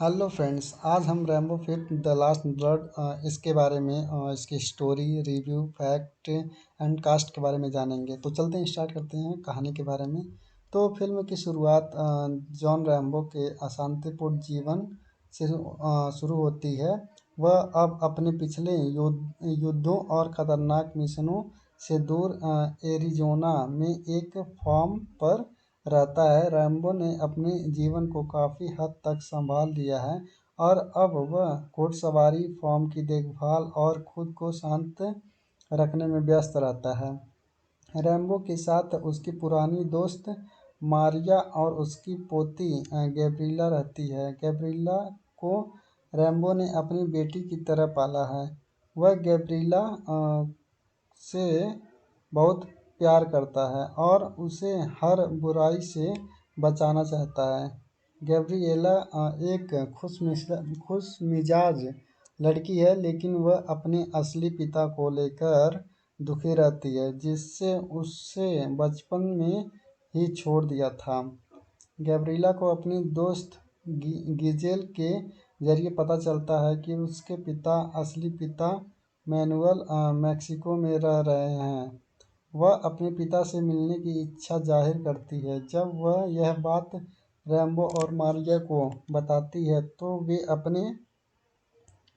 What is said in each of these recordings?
Hello friends, आज हम Rambo फिर द लास्ट ब्लड इसके बारे में इसकी story review fact and cast के बारे में जानेंगे। तो चलते हैं, स्टार्ट करते हैं कहानी के बारे में। तो फिल्म की शुरुआत जॉन रैम्बो के अशांतिपूर्ण जीवन से शुरू होती है। वह अब अपने पिछले युद्धों और खतरनाक मिशनों से दूर एरिजोना में एक फार्म पर रहता है। रैम्बो ने अपने जीवन को काफ़ी हद तक संभाल लिया है और अब वह घुड़सवारी, फॉर्म की देखभाल और खुद को शांत रखने में व्यस्त रहता है। रैम्बो के साथ उसकी पुरानी दोस्त मारिया और उसकी पोती गैब्रिएला रहती है। गैब्रिएला को रैम्बो ने अपनी बेटी की तरह पाला है। वह गैब्रिएला से बहुत प्यार करता है और उसे हर बुराई से बचाना चाहता है। गैब्रिएला एक खुशमिजाज लड़की है, लेकिन वह अपने असली पिता को लेकर दुखी रहती है, जिससे उसे बचपन में ही छोड़ दिया था। गैब्रिएला को अपनी दोस्त गिजेल के जरिए पता चलता है कि उसके असली पिता मैनुअल मैक्सिको में रह रहे हैं। वह अपने पिता से मिलने की इच्छा जाहिर करती है। जब वह यह बात रैम्बो और मारिया को बताती है तो वे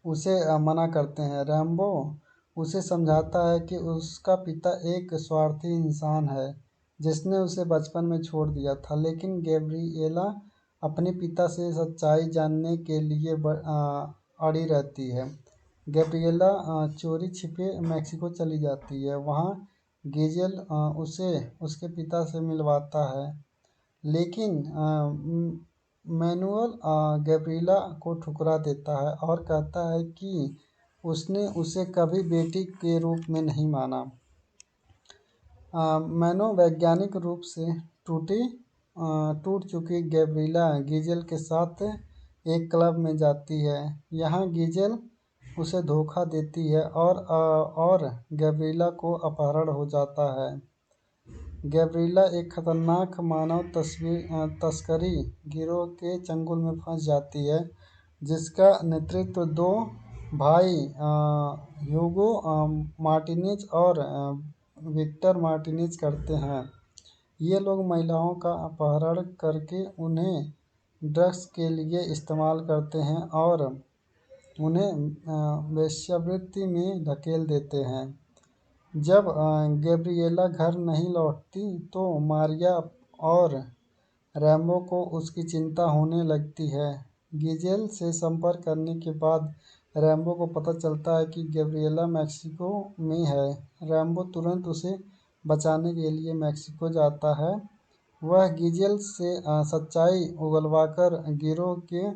उसे मना करते हैं। रैम्बो उसे समझाता है कि उसका पिता एक स्वार्थी इंसान है जिसने उसे बचपन में छोड़ दिया था, लेकिन गैब्रिएला अपने पिता से सच्चाई जानने के लिए अड़ी रहती है। गैब्रिएला चोरी छिपे मैक्सिको चली जाती है। वहाँ गिजेल उसे उसके पिता से मिलवाता है, लेकिन मैनुअल गैब्रिएला को ठुकरा देता है और कहता है कि उसने उसे कभी बेटी के रूप में नहीं माना। मनोवैज्ञानिक रूप से टूट चुकी गैब्रिएला गिजेल के साथ एक क्लब में जाती है। यहाँ गिजेल उसे धोखा देती है और गैब्रिएला को अपहरण हो जाता है। गैब्रिएला एक खतरनाक मानव तस्करी गिरोह के चंगुल में फंस जाती है, जिसका नेतृत्व दो भाई ह्यूगो मार्टिनेज और विक्टर मार्टिनेज करते हैं। ये लोग महिलाओं का अपहरण करके उन्हें ड्रग्स के लिए इस्तेमाल करते हैं और उन्हें वेश्यावृत्ति में धकेल देते हैं। जब गैब्रिएला घर नहीं लौटती तो मारिया और रैम्बो को उसकी चिंता होने लगती है। गिजेल से संपर्क करने के बाद रैम्बो को पता चलता है कि गैब्रिएला मैक्सिको में है। रैम्बो तुरंत उसे बचाने के लिए मैक्सिको जाता है। वह गिजेल से सच्चाई उगलवाकर गिरोह के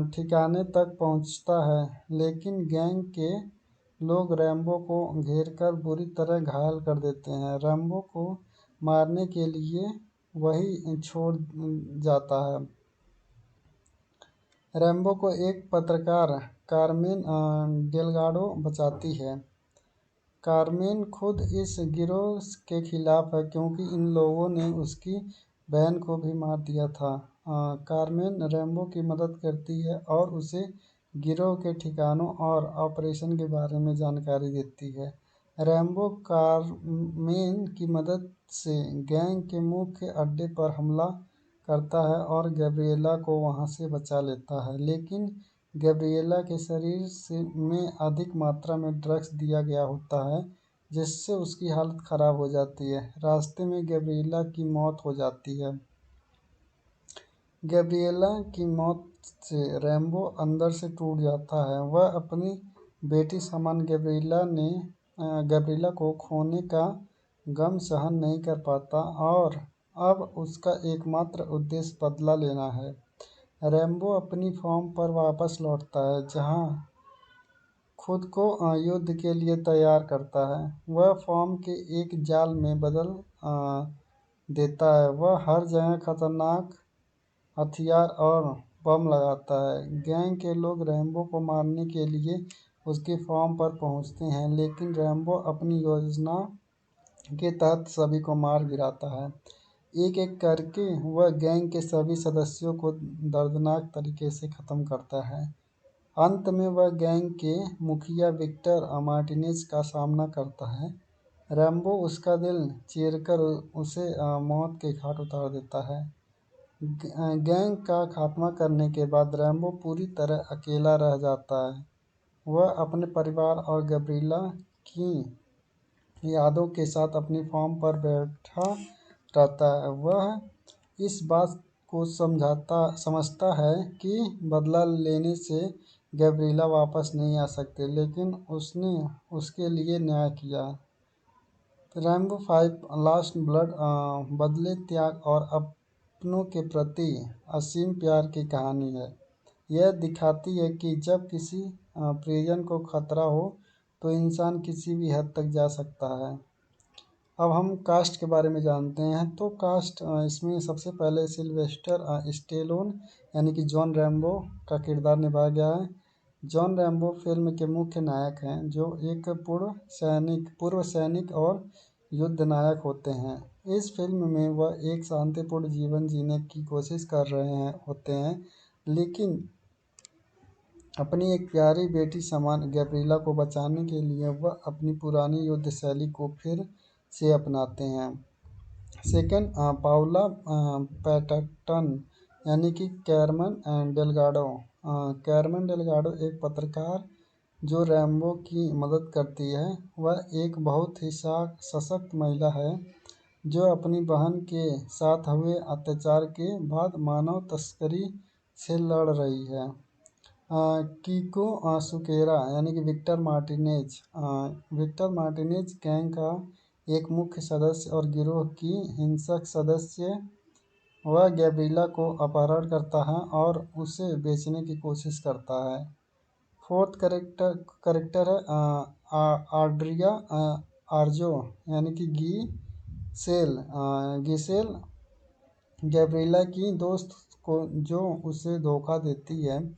ठिकाने तक पहुंचता है, लेकिन गैंग के लोग रैम्बो को घेरकर बुरी तरह घायल कर देते हैं। रैम्बो को मारने के लिए वही छोड़ जाता है। रैम्बो को एक पत्रकार कार्मेन डेलगाडो बचाती है। कार्मेन खुद इस गिरोह के खिलाफ है क्योंकि इन लोगों ने उसकी बहन को भी मार दिया था। कार्मेन रैम्बो की मदद करती है और उसे गिरोह के ठिकानों और ऑपरेशन के बारे में जानकारी देती है। रैम्बो कार्मेन की मदद से गैंग के मुख्य अड्डे पर हमला करता है और गैब्रिएला को वहां से बचा लेता है, लेकिन गैब्रिएला के शरीर में अधिक मात्रा में ड्रग्स दिया गया होता है, जिससे उसकी हालत खराब हो जाती है। रास्ते में गैब्रिएला की मौत हो जाती है। गैब्रिएला की मौत से रैम्बो अंदर से टूट जाता है। वह अपनी बेटी समान गैब्रिएला को खोने का गम सहन नहीं कर पाता और अब उसका एकमात्र उद्देश्य बदला लेना है। रैम्बो अपनी फॉर्म पर वापस लौटता है, जहां खुद को युद्ध के लिए तैयार करता है। वह फॉर्म के एक जाल में बदल देता है। वह हर जगह खतरनाक हथियार और बम लगाता है। गैंग के लोग रैम्बो को मारने के लिए उसकी फॉर्म पर पहुंचते हैं, लेकिन रैम्बो अपनी योजना के तहत सभी को मार गिराता है। एक एक करके वह गैंग के सभी सदस्यों को दर्दनाक तरीके से ख़त्म करता है। अंत में वह गैंग के मुखिया विक्टर मार्टिनेज का सामना करता है। रैम्बो उसका दिल चीरकर उसे मौत के घाट उतार देता है। गैंग का खात्मा करने के बाद रैम्बो पूरी तरह अकेला रह जाता है। वह अपने परिवार और गैब्रिएला की यादों के साथ अपनी फार्म पर बैठा रहता है। वह इस बात को समझता है कि बदला लेने से गैब्रिएला वापस नहीं आ सकते, लेकिन उसने उसके लिए न्याय किया। रैम्बो 5 लास्ट ब्लड बदले, त्याग और अपनों के प्रति असीम प्यार की कहानी है। यह दिखाती है कि जब किसी प्रियजन को खतरा हो तो इंसान किसी भी हद तक जा सकता है। अब हम कास्ट के बारे में जानते हैं। तो कास्ट इसमें सबसे पहले सिल्वेस्टर स्टेलोन यानी कि जॉन रैम्बो का किरदार निभाया गया है। जॉन रैम्बो फिल्म के मुख्य नायक हैं, जो एक पूर्व सैनिक और युद्ध नायक होते हैं। इस फिल्म में वह एक शांतिपूर्ण जीवन जीने की कोशिश कर रहे होते हैं, लेकिन अपनी एक प्यारी बेटी समान गैब्रिएला को बचाने के लिए वह अपनी पुरानी युद्ध शैली को फिर से अपनाते हैं। सेकंड, पाउला पैटर्टन यानी कि कैरमन डेलगाडो। कैरमन डेलगाडो एक पत्रकार जो रैम्बो की मदद करती है। वह एक बहुत ही सशक्त महिला है जो अपनी बहन के साथ हुए अत्याचार के बाद मानव तस्करी से लड़ रही है। कीको सुकेरा यानी कि विक्टर मार्टिनेज गैंग का एक मुख्य सदस्य और गिरोह की हिंसक सदस्य। वह गैब्रिएला को अपहरण करता है और उसे बेचने की कोशिश करता है। फोर्थ करेक्टर है आड्रिया आर्जो यानी कि गिसेल, गैब्रिएला की दोस्त को, जो उसे धोखा देती है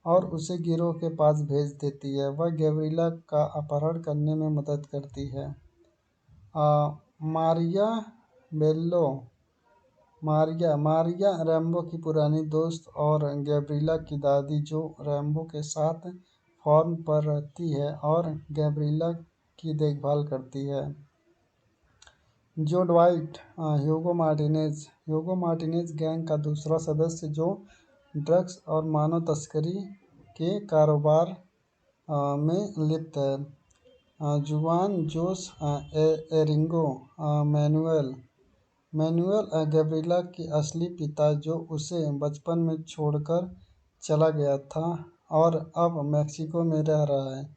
और उसे गिरोह के पास भेज देती है। वह गैब्रिएला का अपहरण करने में मदद करती है। मारिया बेल्लो मारिया रैम्बो की पुरानी दोस्त और गैब्रिएला की दादी, जो रैम्बो के साथ फार्म पर रहती है और गैब्रिएला की देखभाल करती है। जो ड्वाइट ह्यूगो मार्टिनेज गैंग का दूसरा सदस्य, जो ड्रग्स और मानव तस्करी के कारोबार में लिप्त है। जुआन जोस एरिंगो मैनुएल गैब्रिएला के असली पिता, जो उसे बचपन में छोड़कर चला गया था और अब मेक्सिको में रह रहा है।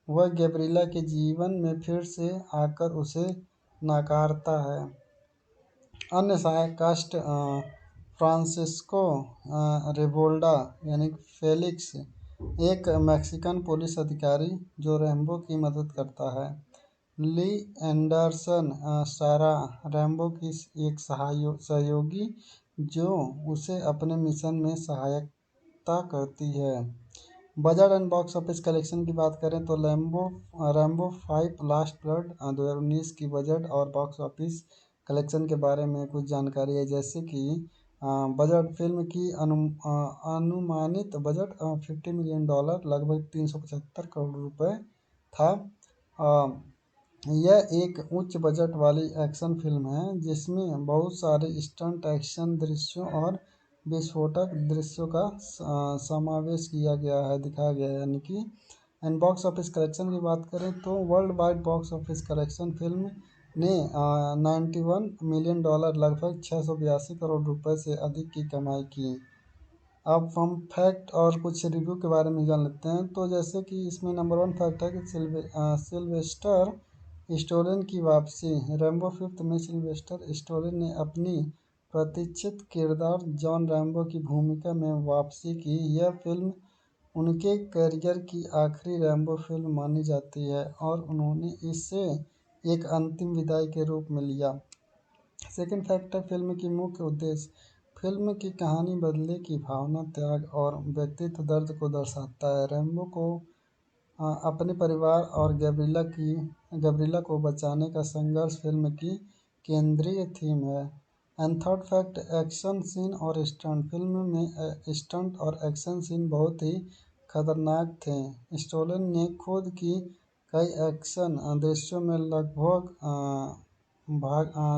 वह गैब्रिएला के जीवन में फिर से आकर उसे नकारता है। अन्य सहायक कास्ट फ्रांसिस्को रेवोल्डा यानी फेलिक्स, एक मैक्सिकन पुलिस अधिकारी जो रैम्बो की मदद करता है। ली एंडरसन सारा, रैम्बो की एक सहयोगी जो उसे अपने मिशन में सहायता करती है। Budget and box office collection की बात करें तो रैम्बो 5 लास्ट ब्लड 2019 की बजट और बॉक्स ऑफिस कलेक्शन के बारे में कुछ जानकारी है, जैसे कि बजट फिल्म की अनुमानित बजट $50 मिलियन, लगभग 375 करोड़ रुपए था। यह एक उच्च बजट वाली एक्शन फिल्म है जिसमें बहुत सारे स्टंट एक्शन दृश्यों और विस्फोटक दृश्यों का समावेश दिखाया गया है, यानी कि। एंड बॉक्स ऑफिस कलेक्शन की बात करें तो world wide box office collection film ने $91 मिलियन, लगभग 682 करोड़ रुपए से अधिक की कमाई की। अब हम फैक्ट और कुछ रिव्यू के बारे में जान लेते हैं। तो जैसे कि इसमें नंबर 1 फैक्ट है कि सिल्वेस्टर स्टोलिन की वापसी। रैम्बो 5 में सिल्वेस्टर स्टोलिन ने अपनी प्रतीक्षित किरदार जॉन रैम्बो की भूमिका में वापसी की। यह फिल्म उनके करियर की आखिरी रैम्बो फिल्म मानी जाती है और उन्होंने इसे एक अंतिम विदाई के रूप में लिया। सेकंड फैक्ट है फिल्म की मुख्य उद्देश्य। फिल्म की कहानी बदले की भावना, त्याग और व्यक्तित्व दर्द को दर्शाता है। रैम्बो को अपने परिवार और गैब्रिएला को बचाने का संघर्ष फिल्म की केंद्रीय थीम है। And third fact, action scene और स्टंट। फिल्म में स्टंट और एक्शन सीन बहुत ही खतरनाक थे। स्टोलन ने खुद की कई एक्शन दृश्यों में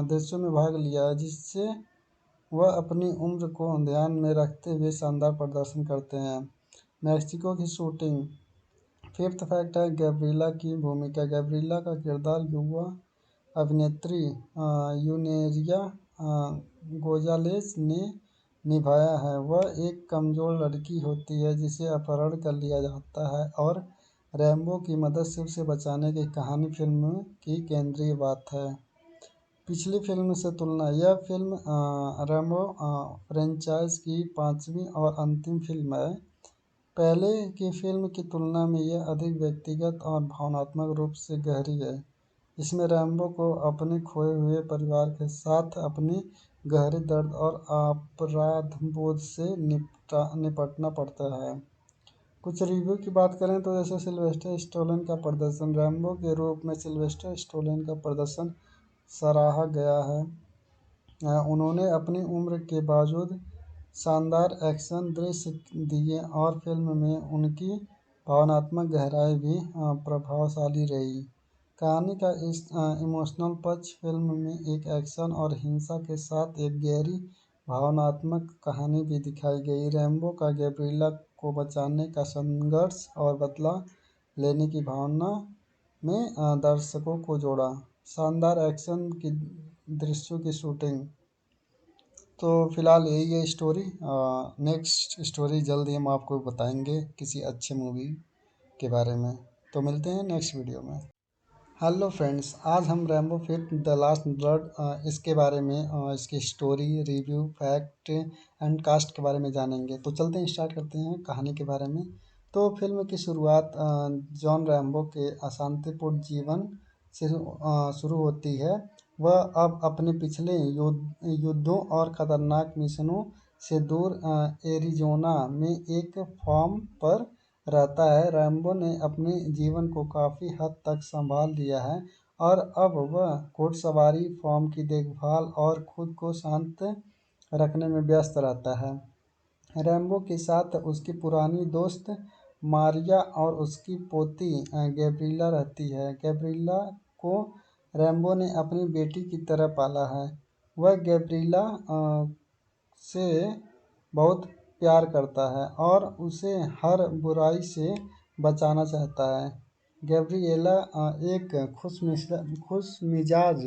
दृश्यों में भाग लिया है, जिससे वह अपनी उम्र को ध्यान में रखते हुए शानदार प्रदर्शन करते हैं। मैक्सिको की शूटिंग। फिफ्थ फैक्ट है गैब्रिएला की भूमिका। गैब्रिएला का किरदार युवा अभिनेत्री यूनेरिया गोजालेस ने निभाया है। वह एक कमज़ोर लड़की होती है जिसे अपहरण कर लिया जाता है और रैम्बो की मदद से उसे बचाने की कहानी फिल्म की केंद्रीय बात है। पिछली फिल्म से तुलना। यह फिल्म रैम्बो फ्रेंचाइज की पांचवी और अंतिम फिल्म है। पहले की फिल्म की तुलना में यह अधिक व्यक्तिगत और भावनात्मक रूप से गहरी है। इसमें रैम्बो को अपने खोए हुए परिवार के साथ अपनी गहरे दर्द और अपराधबोध से निपटना पड़ता है। कुछ रिव्यू की बात करें तो जैसे सिल्वेस्टर स्टोलन का प्रदर्शन। रैम्बो के रूप में सिल्वेस्टर स्टोलन का प्रदर्शन सराहा गया है। उन्होंने अपनी उम्र के बावजूद शानदार एक्शन दृश्य दिए और फिल्म में उनकी भावनात्मक गहराई भी प्रभावशाली रही। कहानी का इस इमोशनल पक्ष। फिल्म में एक एक्शन और हिंसा के साथ एक गहरी भावनात्मक कहानी भी दिखाई गई। रैम्बो का गैब्रिएला को बचाने का संघर्ष और बदला लेने की भावना में दर्शकों को जोड़ा। शानदार एक्शन की दृश्यों की शूटिंग। तो फिलहाल यही है स्टोरी। नेक्स्ट स्टोरी जल्द ही हम आपको बताएंगे किसी अच्छे मूवी के बारे में। तो मिलते हैं नेक्स्ट वीडियो में। हेलो फ्रेंड्स, आज हम रैम्बो फिर द लास्ट ब्लड इसके बारे में इसकी story, review, fact and cast के बारे में जानेंगे। तो चलते हैं, स्टार्ट करते हैं कहानी के बारे में। तो फिल्म की शुरुआत जॉन रैम्बो के अशांतिपूर्ण जीवन से शुरू होती है। वह अब अपने पिछले युद्धों और ख़तरनाक मिशनों से दूर एरिज़ोना में एक फार्म पर रहता है। रैम्बो ने अपने जीवन को काफ़ी हद तक संभाल लिया है और अब वह घुड़सवारी, फार्म की देखभाल और खुद को शांत रखने में व्यस्त रहता है। रैम्बो के साथ उसकी पुरानी दोस्त मारिया और उसकी पोती गैब्रिएला रहती है। गैब्रिएला को रैम्बो ने अपनी बेटी की तरह पाला है। वह गैब्रिएला से बहुत प्यार करता है और उसे हर बुराई से बचाना चाहता है। गैब्रिएला एक खुशमिजाज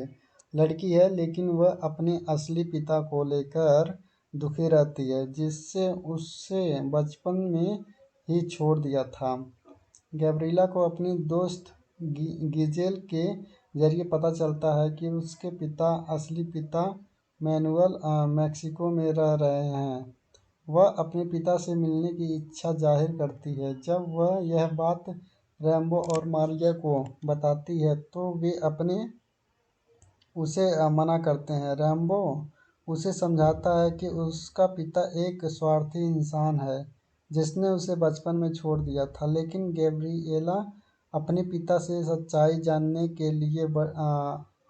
लड़की है, लेकिन वह अपने असली पिता को लेकर दुखी रहती है, जिससे उसे बचपन में ही छोड़ दिया था। गैब्रिएला को अपनी दोस्त गिजेल के जरिए पता चलता है कि उसके असली पिता मैनुअल मैक्सिको में रह रहे हैं। वह अपने पिता से मिलने की इच्छा जाहिर करती है। जब वह यह बात रैम्बो और मारिया को बताती है तो वे उसे मना करते हैं। रैम्बो उसे समझाता है कि उसका पिता एक स्वार्थी इंसान है जिसने उसे बचपन में छोड़ दिया था, लेकिन गैब्रिएला अपने पिता से सच्चाई जानने के लिए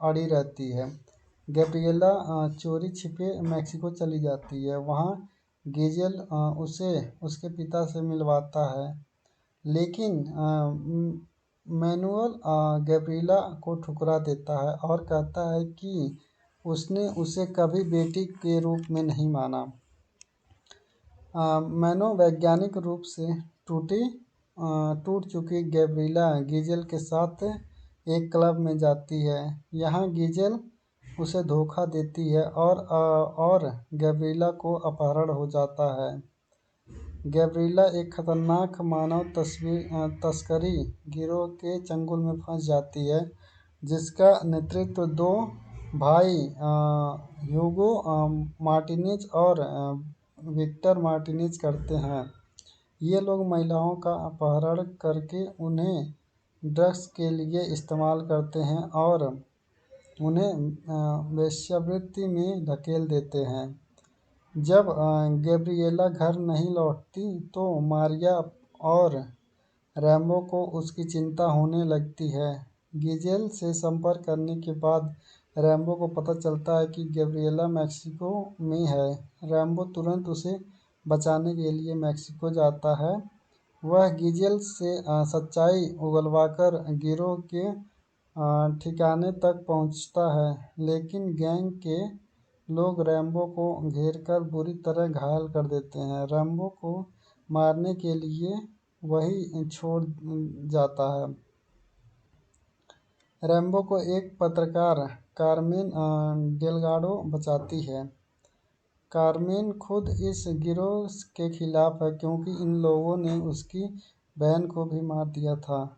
अड़ी रहती है। गैब्रिएला चोरी छिपे मैक्सिको चली जाती है। वहाँ गिजेल उसे उसके पिता से मिलवाता है, लेकिन मैनुअल गैब्रिएला को ठुकरा देता है और कहता है कि उसने उसे कभी बेटी के रूप में नहीं माना। मनोवैज्ञानिक रूप से टूट चुकी गैब्रिएला गिजेल के साथ एक क्लब में जाती है। यहाँ गिजेल उसे धोखा देती है और गैब्रिएला को अपहरण हो जाता है। गैब्रिएला एक खतरनाक मानव तस्करी गिरोह के चंगुल में फंस जाती है, जिसका नेतृत्व दो भाई ह्यूगो मार्टिनेज और विक्टर मार्टिनेज करते हैं। ये लोग महिलाओं का अपहरण करके उन्हें ड्रग्स के लिए इस्तेमाल करते हैं और उन्हें वेश्यावृत्ति में धकेल देते हैं। जब गैब्रिएला घर नहीं लौटती तो मारिया और रैम्बो को उसकी चिंता होने लगती है। गिजेल से संपर्क करने के बाद रैम्बो को पता चलता है कि गैब्रिएला मैक्सिको में है। रैम्बो तुरंत उसे बचाने के लिए मैक्सिको जाता है। वह गिजेल से सच्चाई उगलवाकर गिरोह के ठिकाने तक पहुंचता है, लेकिन गैंग के लोग रैम्बो को घेरकर बुरी तरह घायल कर देते हैं। रैम्बो को मारने के लिए वही छोड़ जाता है। रैम्बो को एक पत्रकार कार्मेन डेलगाडो बचाती है। कार्मेन खुद इस गिरोह के खिलाफ है क्योंकि इन लोगों ने उसकी बहन को भी मार दिया था।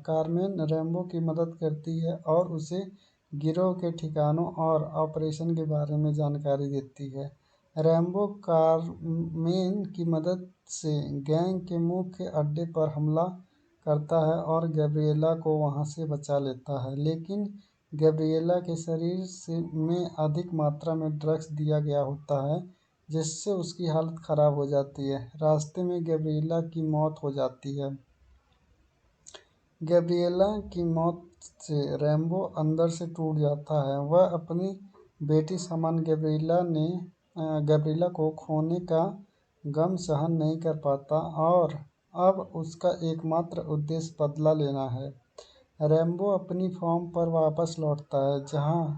कार्मेन रैम्बो की मदद करती है और उसे गिरोह के ठिकानों और ऑपरेशन के बारे में जानकारी देती है। रैम्बो कार्मेन की मदद से गैंग के मुख्य अड्डे पर हमला करता है और गैब्रिएला को वहां से बचा लेता है, लेकिन गैब्रिएला के शरीर में अधिक मात्रा में ड्रग्स दिया गया होता है, जिससे उसकी हालत खराब हो जाती है। रास्ते में गैब्रिएला की मौत हो जाती है। गैब्रिएला की मौत से रैम्बो अंदर से टूट जाता है। वह अपनी बेटी समान गैब्रिएला को खोने का गम सहन नहीं कर पाता और अब उसका एकमात्र उद्देश्य बदला लेना है। रैम्बो अपनी फॉर्म पर वापस लौटता है, जहां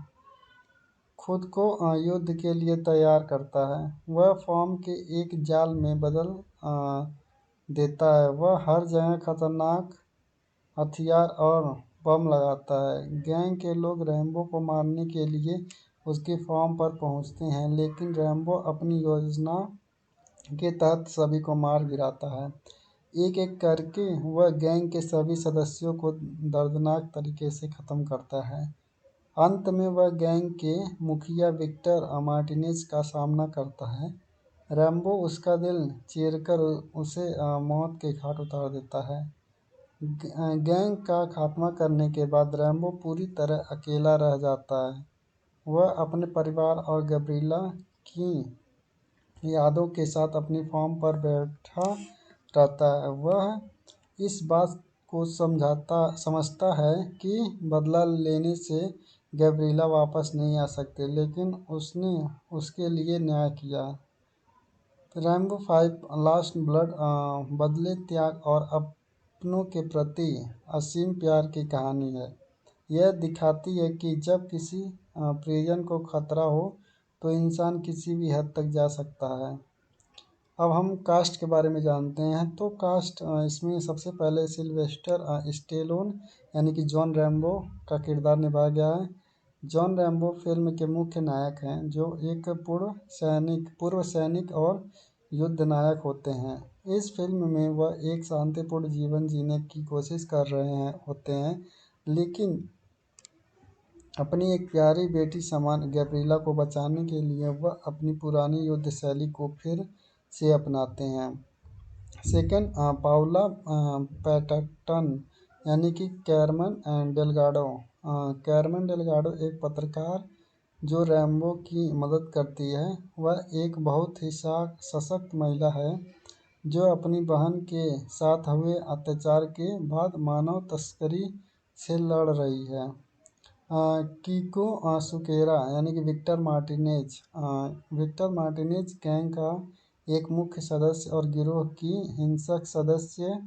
खुद को युद्ध के लिए तैयार करता है। वह फॉर्म के एक जाल में बदल देता है। वह हर जगह खतरनाक हथियार और बम लगाता है। गैंग के लोग रैम्बो को मारने के लिए उसकी फॉर्म पर पहुंचते हैं, लेकिन रैम्बो अपनी योजना के तहत सभी को मार गिराता है। एक-एक करके वह गैंग के सभी सदस्यों को दर्दनाक तरीके से खत्म करता है। अंत में वह गैंग के मुखिया विक्टर मार्टिनेज का सामना करता है। रैम्बो उसका दिल चीरकर उसे मौत के घाट उतार देता है। गैंग का खात्मा करने के बाद रैम्बो पूरी तरह अकेला रह जाता है। वह अपने परिवार और गैब्रिएला की यादों के साथ अपनी फॉर्म पर बैठा रहता है। वह इस बात को समझता है कि बदला लेने से गैब्रिएला वापस नहीं आ सकते, लेकिन उसने उसके लिए न्याय किया। रैम्बो 5 लास्ट ब्लड बदले, त्याग और अपनों के प्रति असीम प्यार की कहानी है। यह दिखाती है कि जब किसी प्रियजन को खतरा हो तो इंसान किसी भी हद तक जा सकता है। अब हम कास्ट के बारे में जानते हैं। तो कास्ट इसमें सबसे पहले सिल्वेस्टर स्टेलोन यानी कि जॉन रैम्बो का किरदार निभाया गया है। जॉन रैम्बो फिल्म के मुख्य नायक हैं, जो एक पूर्व सैनिक और युद्ध नायक होते हैं। इस फिल्म में वह एक शांतिपूर्ण जीवन जीने की कोशिश कर रहे होते हैं, लेकिन अपनी एक प्यारी बेटी समान गैब्रिएला को बचाने के लिए वह अपनी पुरानी युद्ध शैली को फिर से अपनाते हैं। सेकंड, पाउला पैटर्टन यानी कि कैरमन डेलगाडो। कैरमन डेलगाडो एक पत्रकार जो रैम्बो की मदद करती है। वह एक बहुत ही सशक्त महिला है, जो अपनी बहन के साथ हुए अत्याचार के बाद मानव तस्करी से लड़ रही है। कीको सुकेरा यानी कि विक्टर मार्टिनेज गैंग का एक मुख्य सदस्य और गिरोह की हिंसक सदस्य।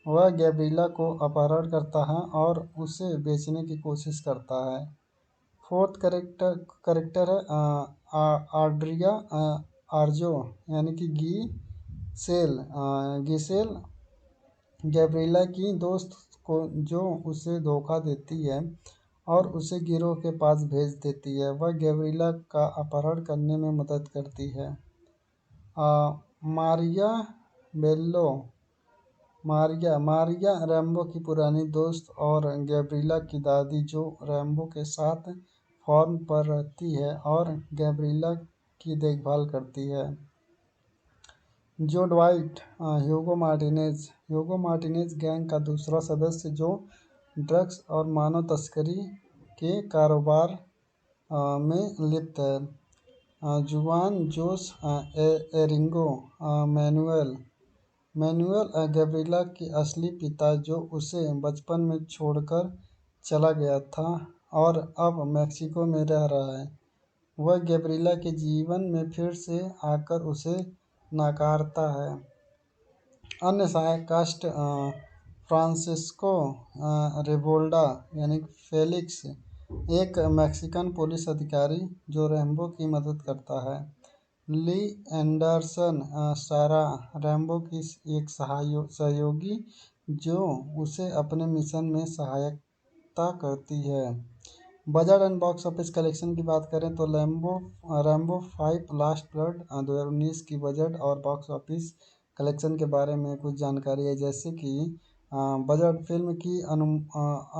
वह गैब्रिएला को अपहरण करता है और उसे बेचने की कोशिश करता है। फोर्थ करेक्टर है आड्रिया आर्जो यानी कि गिसेल, गैब्रिएला की दोस्त को, जो उसे धोखा देती है और उसे गिरोह के पास भेज देती है। वह गैब्रिएला का अपहरण करने में मदद करती है। मारिया बेल्लो मारिया रैम्बो की पुरानी दोस्त और गैब्रिएला की दादी, जो रैम्बो के साथ फॉर्म पर रहती है और गैब्रिएला की देखभाल करती है। जो ड्वाइट ह्यूगो मार्टिनेज गैंग का दूसरा सदस्य, जो ड्रग्स और मानव तस्करी के कारोबार में लिप्त है। जुआन जोस एरिंगो मैनुएल गैब्रिएला के असली पिता, जो उसे बचपन में छोड़कर चला गया था। और अब मेक्सिको में रह रहा है। वह गैब्रिएला के जीवन में फिर से आकर उसे नकारता है। अन्य सहायक कास्ट फ्रांसिस्को रेवोल्डा यानी फेलिक्स, एक मैक्सिकन पुलिस अधिकारी जो रैम्बो की मदद करता है। ली एंडरसन सारा, रैम्बो की एक सहयोगी जो उसे अपने मिशन में सहायता करती है। Budget and box office collection की बात करें तो रैम्बो 5 लास्ट ब्लड 2019 की बजट और बॉक्स ऑफिस कलेक्शन के बारे में कुछ जानकारी है, जैसे कि बजट फिल्म की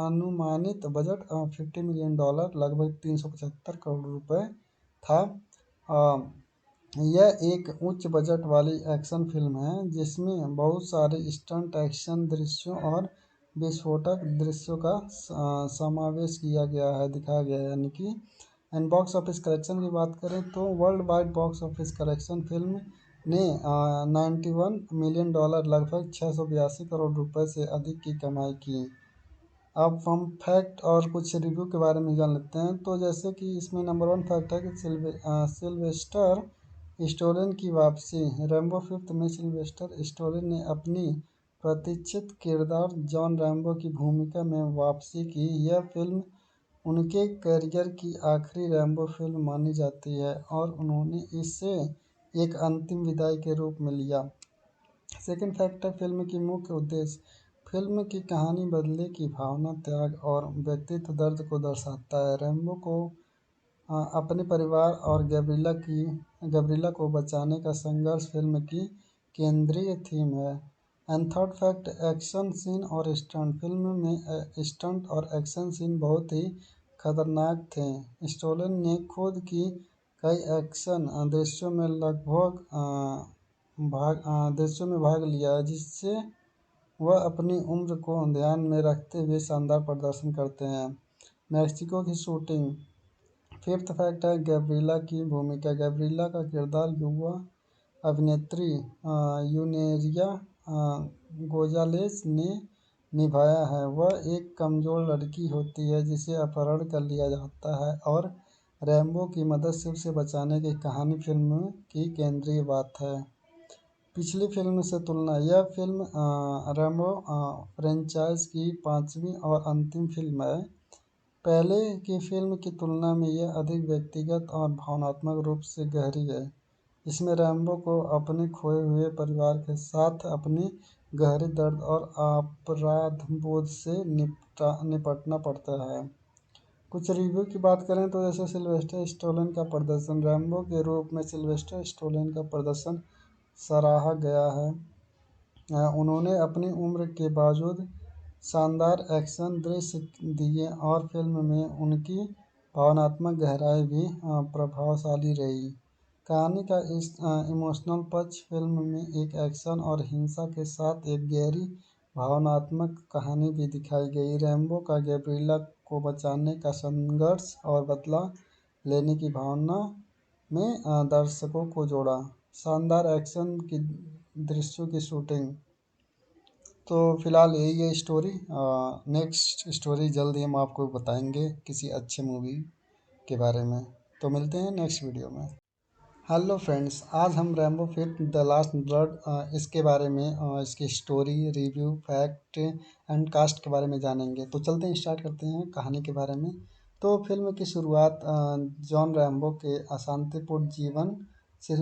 अनुमानित बजट $50 मिलियन, लगभग 375 करोड़ रुपए था। यह एक उच्च बजट वाली एक्शन फिल्म है जिसमें बहुत सारे स्टंट एक्शन दृश्यों और विस्फोटक दृश्यों का समावेश किया गया है, दिखाया गया है, यानी कि। एंड बॉक्स ऑफिस कलेक्शन की बात करें तो world wide box office collection film ने $91 मिलियन, लगभग 682 करोड़ रुपए से अधिक की कमाई की। अब फन फैक्ट और कुछ रिव्यू के बारे में जान लेते हैं। तो जैसे कि इसमें नंबर 1 फैक्ट है कि सिल्वेस्टर स्टोलिन की वापसी। रैम्बो फिफ्थ में सिल्वेस्टर स्टोलिन ने अपनी प्रतीक्षित किरदार जॉन रैम्बो की भूमिका में वापसी की। यह फिल्म उनके करियर की आखिरी रैम्बो फिल्म मानी जाती है और उन्होंने इसे एक अंतिम विदाई के रूप में लिया। सेकंड फैक्ट है फिल्म की मुख्य उद्देश्य। फिल्म की कहानी बदले की भावना, त्याग और व्यक्तित्व दर्द को दर्शाता है। रैम्बो को अपने परिवार और गैब्रिएला को बचाने का संघर्ष फिल्म की केंद्रीय थीम है। And third fact, action scene और स्टंट। फिल्म में स्टंट और एक्शन सीन बहुत ही खतरनाक थे। स्टोलिन ने खुद की कई एक्शन दृश्यों में भाग लिया है, जिससे वह अपनी उम्र को ध्यान में रखते हुए शानदार प्रदर्शन करते हैं। मैक्सिको की शूटिंग। फिफ्थ फैक्ट है गैब्रिएला की भूमिका। गैब्रिएला का किरदार युवा अभिनेत्री यूनेरिया गोजालेस ने निभाया है। वह एक कमज़ोर लड़की होती है जिसे अपहरण कर लिया जाता है और रैम्बो की मदद से उसे बचाने की कहानी फिल्म की केंद्रीय बात है। पिछली फिल्म से तुलना। यह फिल्म रैम्बो फ्रेंचाइज की 5वीं और अंतिम फिल्म है। पहले की फिल्म की तुलना में यह अधिक व्यक्तिगत और भावनात्मक रूप से गहरी है। इसमें रैम्बो को अपने खोए हुए परिवार के साथ अपने गहरे दर्द और अपराधबोध से निपटना पड़ता है। कुछ रिव्यू की बात करें तो जैसे सिल्वेस्टर स्टोलिन का प्रदर्शन। रैम्बो के रूप में सिल्वेस्टर स्टोलिन का प्रदर्शन सराहा गया है। उन्होंने अपनी उम्र के बावजूद शानदार एक्शन दृश्य दिए और फिल्म में उनकी भावनात्मक गहराई भी प्रभावशाली रही। कहानी का इस इमोशनल पक्ष। फिल्म में एक एक्शन और हिंसा के साथ एक गहरी भावनात्मक कहानी भी दिखाई गई। रैम्बो का गैब्रिएला को बचाने का संघर्ष और बदला लेने की भावना में दर्शकों को जोड़ा। शानदार एक्शन की दृश्यों की शूटिंग। तो फिलहाल यही है स्टोरी। नेक्स्ट स्टोरी जल्द ही हम आपको बताएंगे किसी अच्छे मूवी के बारे में। तो मिलते हैं नेक्स्ट वीडियो में। हेलो फ्रेंड्स, आज हम Rambo fifth the last blood इसके बारे में इसकी story, review, fact and cast के बारे में जानेंगे। तो चलते हैं, स्टार्ट करते हैं कहानी के बारे में। तो फिल्म की शुरुआत जॉन रैम्बो के अशांतिपूर्ण जीवन से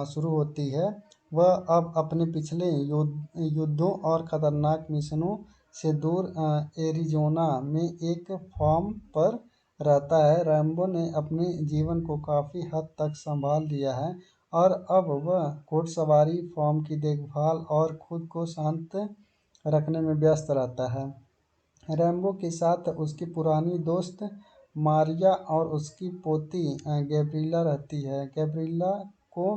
शुरू होती है। वह अब अपने पिछले युद्धों और खतरनाक मिशनों से दूर एरिज़ोना में एक फार्म पर रहता है। रैम्बो ने अपने जीवन को काफ़ी हद तक संभाल लिया है और अब वह घुड़सवारी, फार्म की देखभाल और खुद को शांत रखने में व्यस्त रहता है। रैम्बो के साथ उसकी पुरानी दोस्त मारिया और उसकी पोती गैब्रिएला रहती है। गैब्रिएला को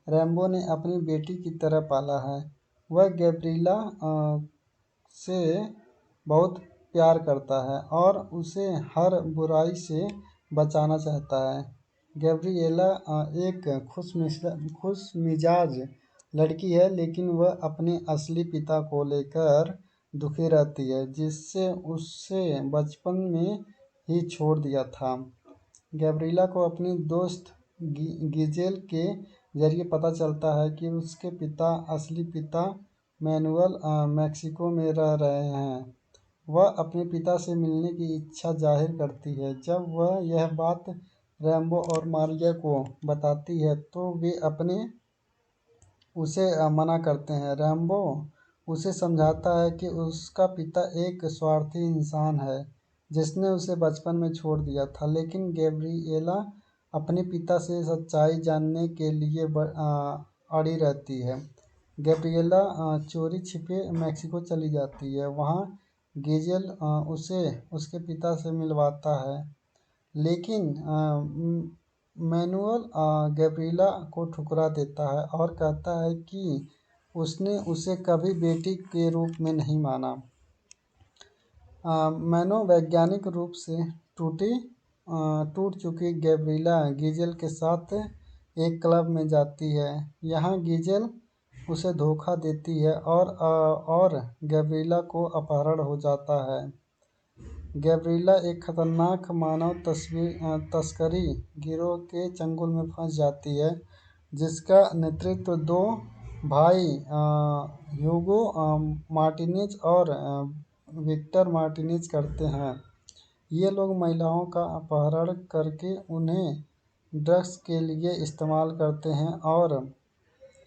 रैम्बो ने अपनी बेटी की तरह पाला है। वह गैब्रिएला से बहुत प्यार करता है और उसे हर बुराई से बचाना चाहता है। गैब्रिएला एक खुशमिजाज लड़की है, लेकिन वह अपने असली पिता को लेकर दुखी रहती है, जिससे उसे बचपन में ही छोड़ दिया था। गैब्रिएला को अपनी दोस्त गिजेल के जरिए पता चलता है कि उसके असली पिता मैनुअल मैक्सिको में रह रहे हैं। वह अपने पिता से मिलने की इच्छा जाहिर करती है। जब वह यह बात रैम्बो और मारिया को बताती है तो वे उसे मना करते हैं। रैम्बो उसे समझाता है कि उसका पिता एक स्वार्थी इंसान है जिसने उसे बचपन में छोड़ दिया था, लेकिन गैब्रिएला अपने पिता से सच्चाई जानने के लिए अड़ी रहती है। गैब्रिएला चोरी छिपे मेक्सिको चली जाती है। वहाँ गिजेल उसे उसके पिता से मिलवाता है, लेकिन मैनुअल गैब्रिएला को ठुकरा देता है और कहता है कि उसने उसे कभी बेटी के रूप में नहीं माना। मनोवैज्ञानिक रूप से टूट चुकी गैब्रिएला गिजेल के साथ एक क्लब में जाती है। यहाँ गिजेल उसे धोखा देती है और गैब्रिएला को अपहरण हो जाता है। गैब्रिएला एक खतरनाक मानव तस्करी गिरोह के चंगुल में फंस जाती है, जिसका नेतृत्व दो भाई ह्यूगो मार्टिनेज और विक्टर मार्टिनेज करते हैं। ये लोग महिलाओं का अपहरण करके उन्हें ड्रग्स के लिए इस्तेमाल करते हैं और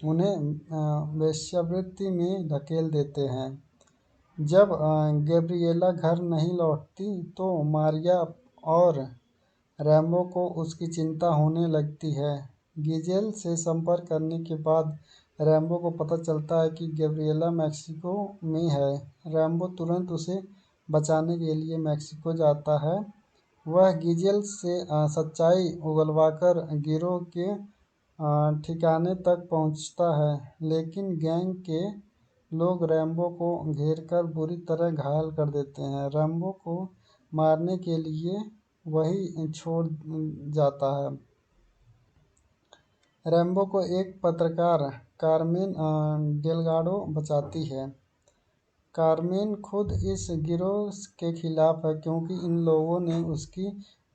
उन्हें वेश्यावृत्ति में धकेल देते हैं। जब गैब्रिएला घर नहीं लौटती तो मारिया और रैम्बो को उसकी चिंता होने लगती है। गिजेल से संपर्क करने के बाद रैम्बो को पता चलता है कि गैब्रिएला मेक्सिको में है। रैम्बो तुरंत उसे बचाने के लिए मेक्सिको जाता है। वह गिजेल से सच्चाई उगलवाकर गिरोह के ठिकाने तक पहुंचता है, लेकिन गैंग के लोग रैम्बो को घेरकर बुरी तरह घायल कर देते हैं। रैम्बो को मारने के लिए वही छोड़ जाता है। रैम्बो को एक पत्रकार कार्मेन डेलगाडो बचाती है। कार्मेन खुद इस गिरोह के खिलाफ है क्योंकि इन लोगों ने उसकी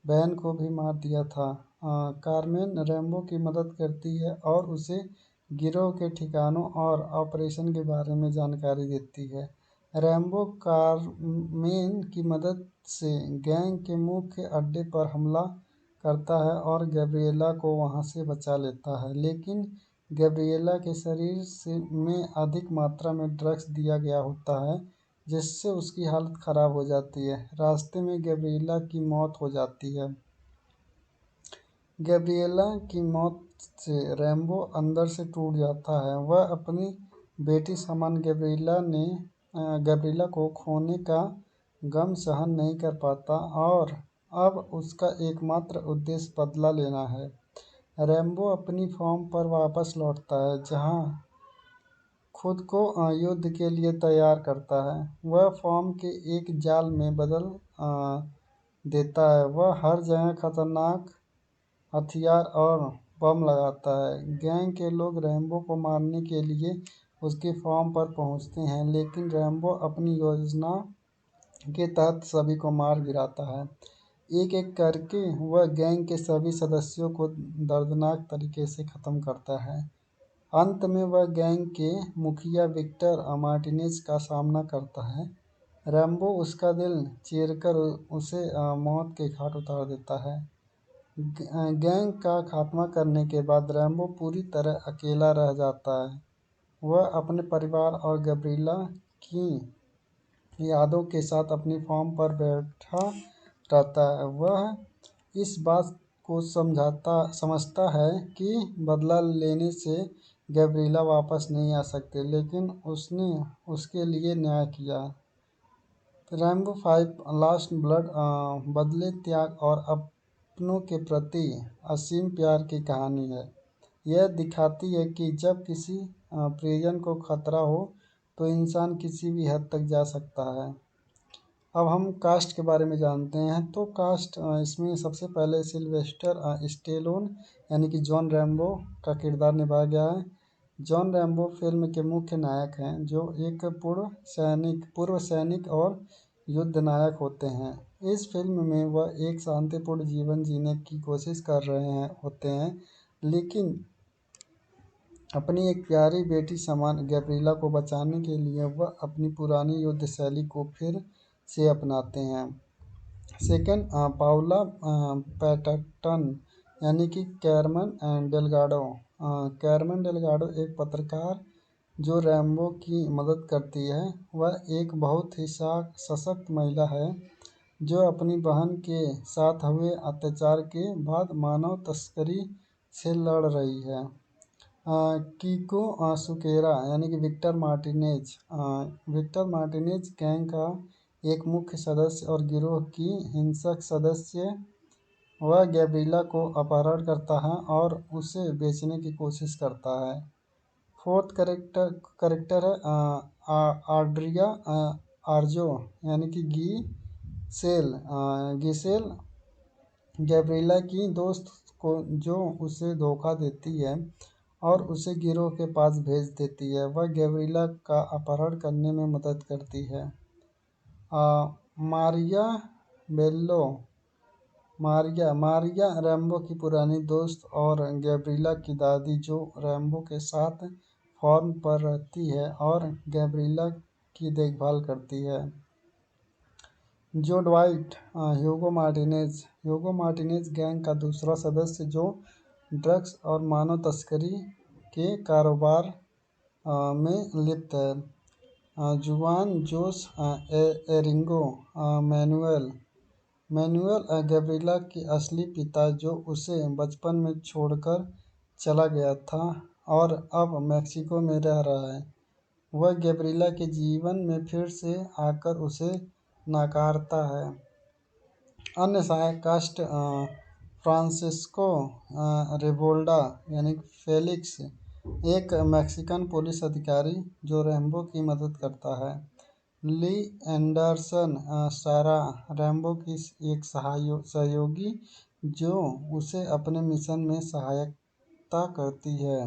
बहन को भी मार दिया था। कार्मेन रैम्बो की मदद करती है और उसे गिरोह के ठिकानों और ऑपरेशन के बारे में जानकारी देती है। रैम्बो कार्मेन की मदद से गैंग के मुख्य अड्डे पर हमला करता है और गैब्रिएला को वहां से बचा लेता है, लेकिन गैब्रिएला के शरीर में अधिक मात्रा में ड्रग्स दिया गया होता है, जिससे उसकी हालत खराब हो जाती है। रास्ते में गैब्रिएला की मौत हो जाती है। गैब्रिएला की मौत से रैम्बो अंदर से टूट जाता है। वह अपनी बेटी समान गैब्रिएला को खोने का गम सहन नहीं कर पाता और अब उसका एकमात्र उद्देश्य बदला लेना है। रैम्बो अपनी फॉर्म पर वापस लौटता है, जहां खुद को युद्ध के लिए तैयार करता है। वह फॉर्म के एक जाल में बदल देता है। वह हर जगह खतरनाक हथियार और बम लगाता है। गैंग के लोग रैम्बो को मारने के लिए उसकी फॉर्म पर पहुंचते हैं, लेकिन रैम्बो अपनी योजना के तहत सभी को मार गिराता है। एक-एक करके वह गैंग के सभी सदस्यों को दर्दनाक तरीके से खत्म करता है। अंत में वह गैंग के मुखिया विक्टर मार्टिनेज का सामना करता है। रैम्बो उसका दिल चीरकर उसे मौत के घाट उतार देता है। गैंग का खात्मा करने के बाद रैम्बो पूरी तरह अकेला रह जाता है। वह अपने परिवार और गैब्रिएला की यादों के साथ अपनी फॉर्म पर बैठा रहता है। वह इस बात को समझता है कि बदला लेने से गैब्रिएला वापस नहीं आ सकते, लेकिन उसने उसके लिए न्याय किया। रैम्बो 5 लास्ट ब्लड बदले, त्याग और अपनों के प्रति असीम प्यार की कहानी है। यह दिखाती है कि जब किसी प्रियजन को खतरा हो तो इंसान किसी भी हद तक जा सकता है। अब हम कास्ट के बारे में जानते हैं। तो कास्ट इसमें सबसे पहले सिल्वेस्टर स्टेलोन यानी कि जॉन रैम्बो का किरदार निभाया गया है। जॉन रैम्बो फिल्म के मुख्य नायक हैं, जो एक पूर्व सैनिक और युद्ध नायक होते हैं। इस फिल्म में वह एक शांतिपूर्ण जीवन जीने की कोशिश कर रहे हैं होते हैं, लेकिन अपनी एक प्यारी बेटी समान गैब्रिएला को बचाने के लिए वह अपनी पुरानी युद्ध शैली को फिर से अपनाते हैं। सेकंड, पाउला पैटर्टन यानी कि कैरमन डेलगाडो। कैरमन डेलगाडो एक पत्रकार जो रैम्बो की मदद करती है। वह एक बहुत ही सशक्त महिला है जो अपनी बहन के साथ हुए अत्याचार के बाद मानव तस्करी से लड़ रही है। कीको सुकेरा यानी कि विक्टर मार्टिनेज गैंग का एक मुख्य सदस्य और गिरोह की हिंसक सदस्य। वह गैब्रिएला को अपहरण करता है और उसे बेचने की कोशिश करता है। फोर्थ करेक्टर है आड्रिया आर्जो यानी कि गिसेल गैब्रिएला की दोस्त को जो उसे धोखा देती है और उसे गिरोह के पास भेज देती है। वह गैब्रिएला का अपहरण करने में मदद करती है। मारिया बेल्लो मारिया रैम्बो की पुरानी दोस्त और गैब्रिएला की दादी जो रैम्बो के साथ फार्म पर रहती है और गैब्रिएला की देखभाल करती है। जो ड्वाइट ह्यूगो मार्टिनेज गैंग का दूसरा सदस्य जो ड्रग्स और मानव तस्करी के कारोबार में लिप्त है। जुआन जोस एरिंगो मैनुएल गैब्रिएला के असली पिता जो उसे बचपन में छोड़कर चला गया था और अब मैक्सिको में रह रहा है। वह गैब्रिएला के जीवन में फिर से आकर उसे नकारता है। अन्य सहायक कास्ट फ्रांसिस्को रेवोल्डा यानी फेलिक्स एक मैक्सिकन पुलिस अधिकारी जो रैम्बो की मदद करता है। ली एंडरसन सारा रैम्बो की एक सहयोगी जो उसे अपने मिशन में सहायता करती है।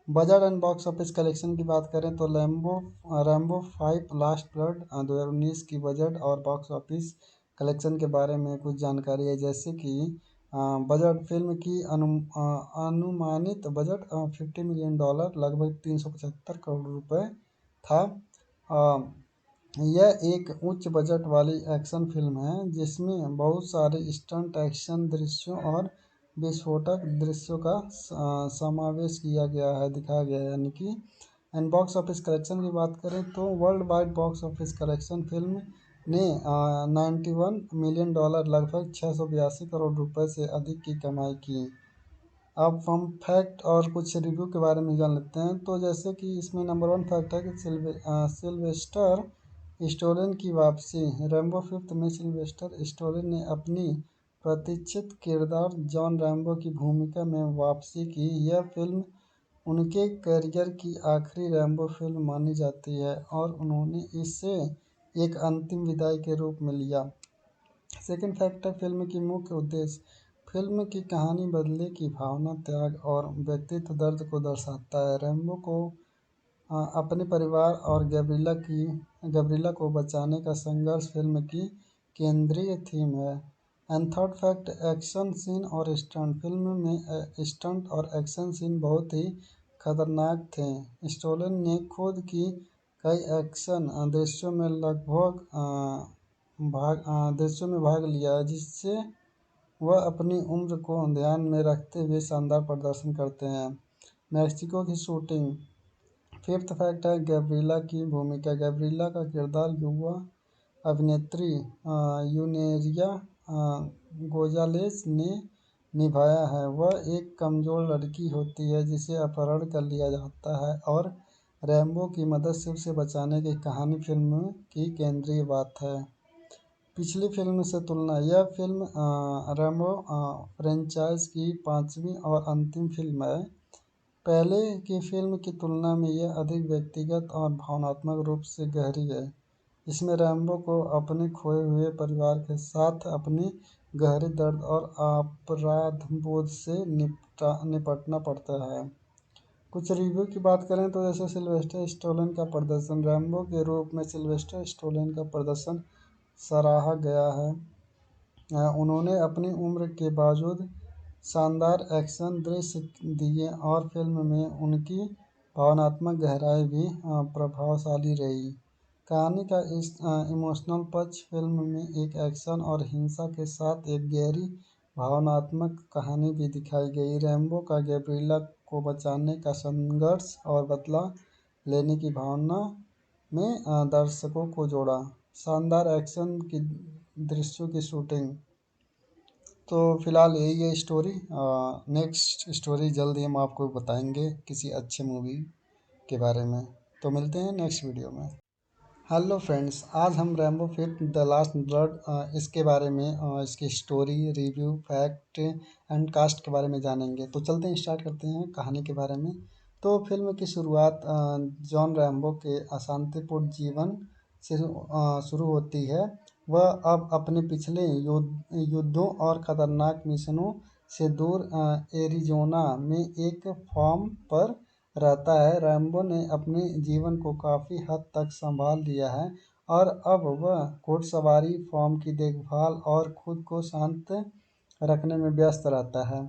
Budget and box office collection की बात करें तो रैम्बो 5 लास्ट ब्लड 2019 की बजट और बॉक्स ऑफिस कलेक्शन के बारे में कुछ जानकारी है, जैसे कि बजट फिल्म की अनुमानित बजट $50 मिलियन लगभग 375 करोड़ रुपए था। यह एक उच्च बजट वाली एक्शन फिल्म है जिसमें बहुत सारे स्टंट एक्शन दृश्यों और विस्फोटक दृश्यों का समावेश किया गया है दिखाया गया है यानी कि। एंड बॉक्स ऑफिस कलेक्शन की बात करें तो world wide box office collection film ने $91 मिलियन लगभग 682 करोड़ रुपए से अधिक की कमाई की। अब फन फैक्ट और कुछ रिव्यू के बारे में जान लेते हैं। तो जैसे कि इसमें नंबर 1 फैक्ट है कि सिल्वेस्टर स्टोलिन की वापसी। रैम्बो फिफ्थ में सिल्वेस्टर स्टोलिन ने अपनी प्रतीक्षित किरदार जॉन रैम्बो की भूमिका में वापसी की। यह फिल्म उनके करियर की आखिरी रैम्बो फिल्म मानी जाती है और उन्होंने इसे एक अंतिम विदाई के रूप में लिया। सेकंड फैक्ट है फिल्म की मुख्य उद्देश्य। फिल्म की कहानी बदले की भावना, त्याग और व्यक्तित्व दर्द को दर्शाता है। रैम्बो को अपने परिवार और गैब्रिएला को बचाने का संघर्ष फिल्म की केंद्रीय थीम है। And third fact action scene और स्टंट। फिल्म में स्टंट और एक्शन सीन बहुत ही खतरनाक थे। स्टोलिन ने खुद की कई एक्शन दृश्यों में भाग लिया जिससे वह अपनी उम्र को ध्यान में रखते हुए शानदार प्रदर्शन करते हैं। मैक्सिको की शूटिंग। फिफ्थ फैक्ट है गैब्रिएला की भूमिका। गैब्रिएला का किरदार युवा अभिनेत्री यूनेरिया गोजालेस ने निभाया है। वह एक कमज़ोर लड़की होती है जिसे अपहरण कर लिया जाता है और रैम्बो की मदद से उसे बचाने की कहानी फिल्म की केंद्रीय बात है। पिछली फिल्म से तुलना। यह फिल्म रैम्बो फ्रेंचाइज की 5वीं और अंतिम फिल्म है। पहले की फिल्म की तुलना में यह अधिक व्यक्तिगत और भावनात्मक रूप से गहरी है। इसमें रैम्बो को अपने खोए हुए परिवार के साथ अपने गहरे दर्द और अपराधबोध से निपटना पड़ता है। कुछ रिव्यू की बात करें तो जैसे सिल्वेस्टर स्टोलिन का प्रदर्शन। रैम्बो के रूप में सिल्वेस्टर स्टोलिन का प्रदर्शन सराहा गया है। उन्होंने अपनी उम्र के बावजूद शानदार एक्शन दृश्य दिए और फिल्म में उनकी भावनात्मक गहराई भी प्रभावशाली रही। कहानी का इस इमोशनल पक्ष फिल्म में एक एक्शन और हिंसा के साथ एक गहरी भावनात्मक कहानी भी दिखाई गई। रैम्बो का गैब्रिएला को बचाने का संघर्ष और बदला लेने की भावना में दर्शकों को जोड़ा। शानदार एक्शन की दृश्यों की शूटिंग। तो फिलहाल यही है स्टोरी। नेक्स्ट स्टोरी जल्द ही हम आपको बताएंगे किसी अच्छे मूवी के बारे में। तो मिलते हैं नेक्स्ट वीडियो में। हेलो फ्रेंड्स, आज हम Rambo fit the last blood इसके बारे में इसकी story review fact and cast के बारे में जानेंगे। तो चलते हैं, स्टार्ट करते हैं कहानी के बारे में। तो फिल्म की शुरुआत जॉन रैम्बो के अशांतिपूर्ण जीवन से शुरू होती है। वह अब अपने पिछले युद्धों और खतरनाक मिशनों से दूर एरिज़ोना में एक फार्म पर रहता है। रैम्बो ने अपने जीवन को काफ़ी हद तक संभाल लिया है और अब वह घुड़सवारी, फार्म की देखभाल और खुद को शांत रखने में व्यस्त रहता है।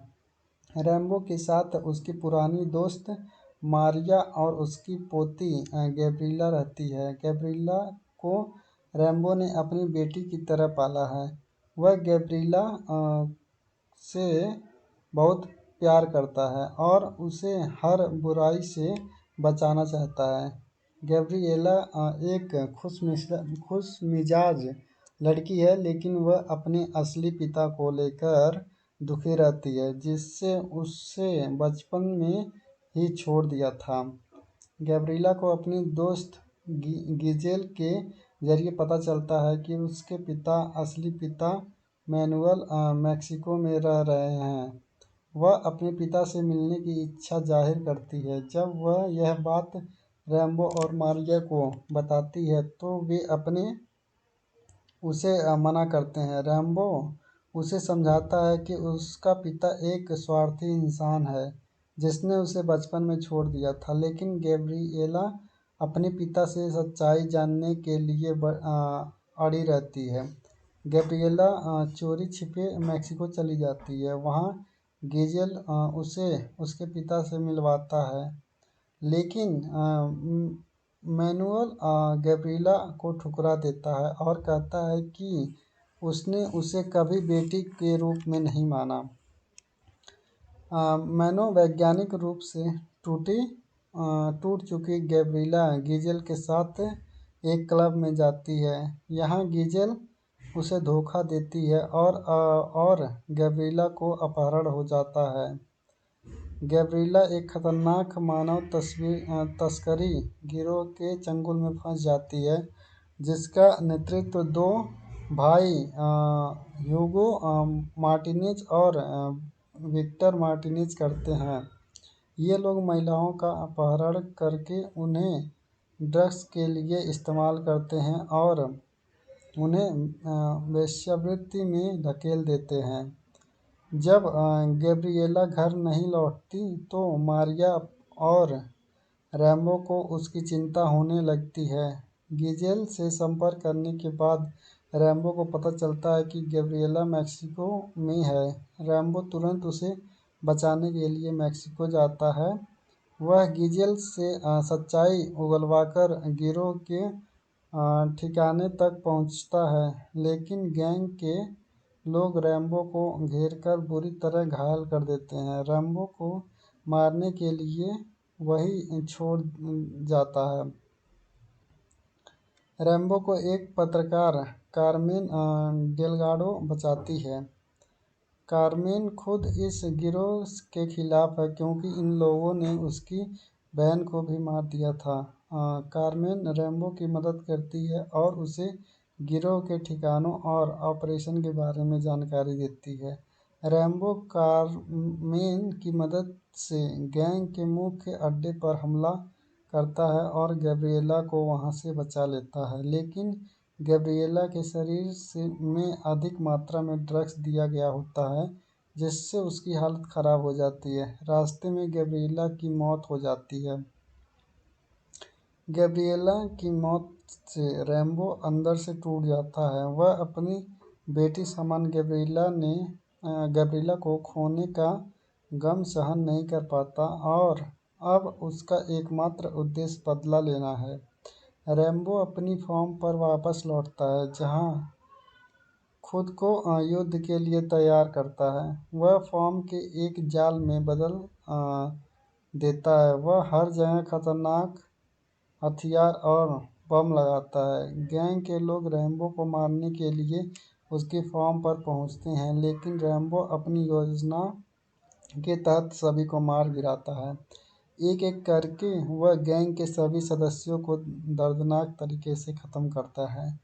रैम्बो के साथ उसकी पुरानी दोस्त मारिया और उसकी पोती गैब्रिएला रहती है। गैब्रिएला को रैम्बो ने अपनी बेटी की तरह पाला है। वह गैब्रिएला से बहुत प्यार करता है और उसे हर बुराई से बचाना चाहता है। गैब्रिएला एक खुशमिजाज लड़की है, लेकिन वह अपने असली पिता को लेकर दुखी रहती है, जिससे उसे बचपन में ही छोड़ दिया था। गैब्रिएला को अपनी दोस्त गिजेल के जरिए पता चलता है कि उसके असली पिता मैनुअल मेक्सिको में रह रहे हैं। वह अपने पिता से मिलने की इच्छा जाहिर करती है। जब वह यह बात रैम्बो और मारिया को बताती है तो वे उसे मना करते हैं। रैम्बो उसे समझाता है कि उसका पिता एक स्वार्थी इंसान है जिसने उसे बचपन में छोड़ दिया था, लेकिन गैब्रिएला अपने पिता से सच्चाई जानने के लिए अड़ी रहती है। गैब्रिएला चोरी छिपे मेक्सिको चली जाती है। वहाँ गिजेल उसे उसके पिता से मिलवाता है, लेकिन मैनुअल गैब्रिएला को ठुकरा देता है और कहता है कि उसने उसे कभी बेटी के रूप में नहीं माना। मनोवैज्ञानिक रूप से टूट चुकी गैब्रिएला गिजेल के साथ एक क्लब में जाती है। यहाँ गिजेल उसे धोखा देती है और गैब्रिएला को अपहरण हो जाता है। गैब्रिएला एक खतरनाक मानव तस्करी गिरोह के चंगुल में फंस जाती है, जिसका नेतृत्व दो भाई ह्यूगो मार्टिनेज और विक्टर मार्टिनेज करते हैं। ये लोग महिलाओं का अपहरण करके उन्हें ड्रग्स के लिए इस्तेमाल करते हैं और उन्हें वेश्यावृत्ति में धकेल देते हैं। जब गैब्रिएला घर नहीं लौटती तो मारिया और रैम्बो को उसकी चिंता होने लगती है। गिजेल से संपर्क करने के बाद रैम्बो को पता चलता है कि गैब्रिएला मेक्सिको में है। रैम्बो तुरंत उसे बचाने के लिए मेक्सिको जाता है। वह गिजेल से सच्चाई उगलवाकर गिरोह के ठिकाने तक पहुंचता है, लेकिन गैंग के लोग रैम्बो को घेरकर बुरी तरह घायल कर देते हैं। रैम्बो को मारने के लिए वही छोड़ जाता है। रैम्बो को एक पत्रकार कार्मेन डेलगाडो बचाती है। कार्मेन खुद इस गिरोह के खिलाफ है क्योंकि इन लोगों ने उसकी बहन को भी मार दिया था। कार्मेन रैम्बो की मदद करती है और उसे गिरोह के ठिकानों और ऑपरेशन के बारे में जानकारी देती है। रैम्बो कार्मेन की मदद से गैंग के मुख्य अड्डे पर हमला करता है और गैब्रिएला को वहां से बचा लेता है, लेकिन गैब्रिएला के शरीर में अधिक मात्रा में ड्रग्स दिया गया होता है, जिससे उसकी हालत खराब हो जाती है। रास्ते में गैब्रिएला की मौत हो जाती है। गैब्रिएला की मौत से रैम्बो अंदर से टूट जाता है। वह अपनी बेटी समान गैब्रिएला को खोने का गम सहन नहीं कर पाता और अब उसका एकमात्र उद्देश्य बदला लेना है। रैम्बो अपनी फॉर्म पर वापस लौटता है जहां खुद को युद्ध के लिए तैयार करता है। वह फॉर्म के एक जाल में बदल देता है। वह हर जगह खतरनाक हथियार और बम लगाता है। गैंग के लोग रैम्बो को मारने के लिए उसकी फॉर्म पर पहुंचते हैं, लेकिन रैम्बो अपनी योजना के तहत सभी को मार गिराता है। एक-एक करके वह गैंग के सभी सदस्यों को दर्दनाक तरीके से खत्म करता है।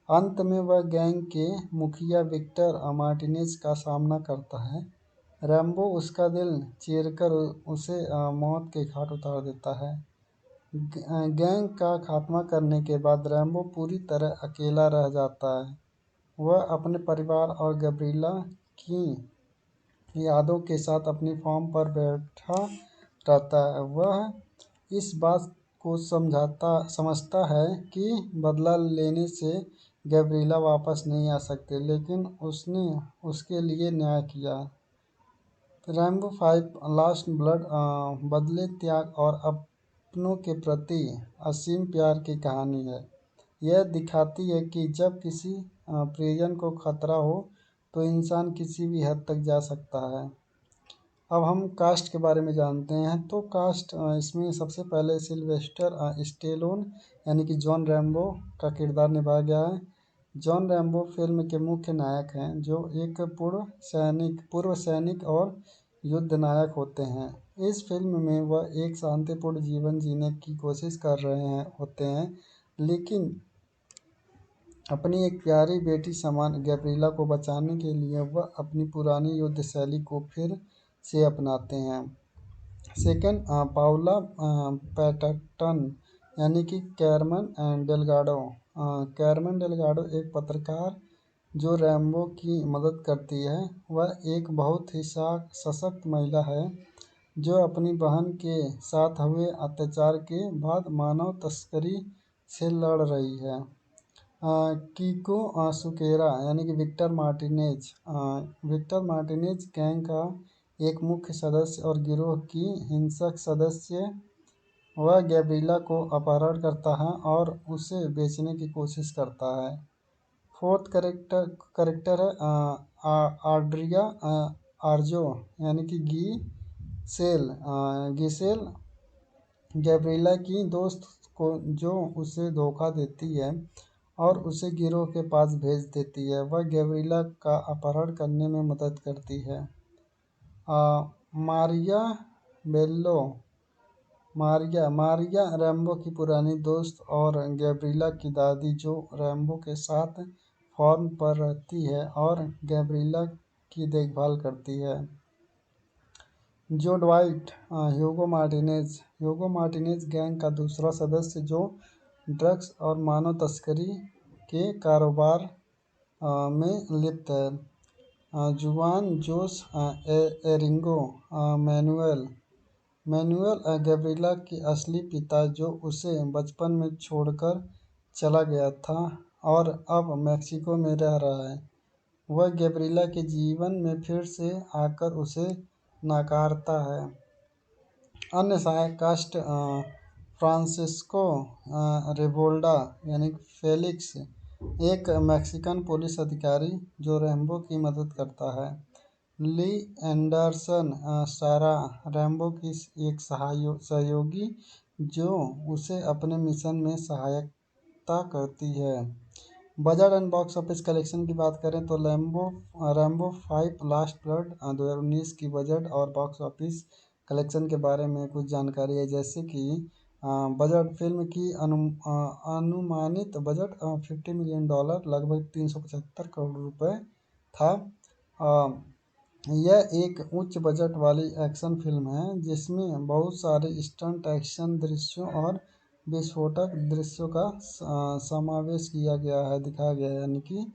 अंत में वह गैंग के मुखिया विक्टर मार्टिनेज का सामना करता है। रैम्बो उसका दिल चीरकर उसे मौत के घाट उतार देता है। गैंग का खात्मा करने के बाद रैम्बो पूरी तरह अकेला रह जाता है। वह अपने परिवार और गैब्रिएला की यादों के साथ अपनी फॉर्म पर बैठा रहता है। वह इस बात को समझता है कि बदला लेने से गैब्रिएला वापस नहीं आ सकती, लेकिन उसने उसके लिए न्याय किया। रैम्बो 5 लास्ट ब्लड बदले, त्याग और अपनों के प्रति असीम प्यार की कहानी है। यह दिखाती है कि जब किसी प्रियजन को खतरा हो तो इंसान किसी भी हद तक जा सकता है। अब हम कास्ट के बारे में जानते हैं। तो कास्ट इसमें सबसे पहले सिल्वेस्टर स्टेलोन यानी कि जॉन रैम्बो का किरदार निभाया गया है। जॉन रैम्बो फिल्म के मुख्य नायक हैं, जो एक पूर्व सैनिक और युद्ध नायक होते हैं। इस फिल्म में वह एक शांतिपूर्ण जीवन जीने की कोशिश कर रहे होते हैं, लेकिन अपनी एक प्यारी बेटी समान गैब्रिएला को बचाने के लिए वह अपनी पुरानी युद्ध शैली को फिर से अपनाते हैं। सेकंड, पाउला पैटर्टन यानी कि कैरमन डेलगाडो। कैरमन डेलगाडो एक पत्रकार जो रैम्बो की मदद करती है। वह एक बहुत ही सशक्त महिला है जो अपनी बहन के साथ हुए अत्याचार के बाद मानव तस्करी से लड़ रही है। कीको सुकेरा यानी कि विक्टर मार्टिनेज गैंग का एक मुख्य सदस्य और गिरोह की हिंसक सदस्य। वह गैब्रिएला को अपहरण करता है और उसे बेचने की कोशिश करता है। फोर्थ करेक्टर है आड्रिया आर्जो यानी कि गिसेल, गैब्रिएला की दोस्त को जो उसे धोखा देती है और उसे गिरोह के पास भेज देती है। वह गैब्रिएला का अपहरण करने में मदद करती है। मारिया बेल्लो मारिया रैम्बो की पुरानी दोस्त और गैब्रिएला की दादी, जो रैम्बो के साथ फॉर्म पर रहती है और गैब्रिएला की देखभाल करती है। जो ड्वाइट ह्यूगो मार्टिनेज गैंग का दूसरा सदस्य जो ड्रग्स और मानव तस्करी के कारोबार में लिप्त है। जुआन जोस एरिंगो मैनुएल गैब्रिएला के असली पिता, जो उसे बचपन में छोड़कर चला गया था और अब मैक्सिको में रह रहा है। वह गैब्रिएला के जीवन में फिर से आकर उसे नकारता है। अन्य सहायक कास्ट फ्रांसिस्को रेवोल्डा यानी फेलिक्स, एक मैक्सिकन पुलिस अधिकारी जो रैम्बो की मदद करता है। ली एंडरसन सारा, रैम्बो की एक सहयोगी जो उसे अपने मिशन में सहायता करती है। Budget and box office collection की बात करें तो रैम्बो 5 लास्ट ब्लड 2019 की बजट और बॉक्स ऑफिस कलेक्शन के बारे में कुछ जानकारी है, जैसे कि बजट फिल्म की अनुमानित बजट $50 मिलियन, लगभग 375 करोड़ रुपए था। यह एक उच्च बजट वाली एक्शन फिल्म है जिसमें बहुत सारे स्टंट एक्शन दृश्यों और विस्फोटक दृश्यों का समावेश दिखाया गया है, यानी कि।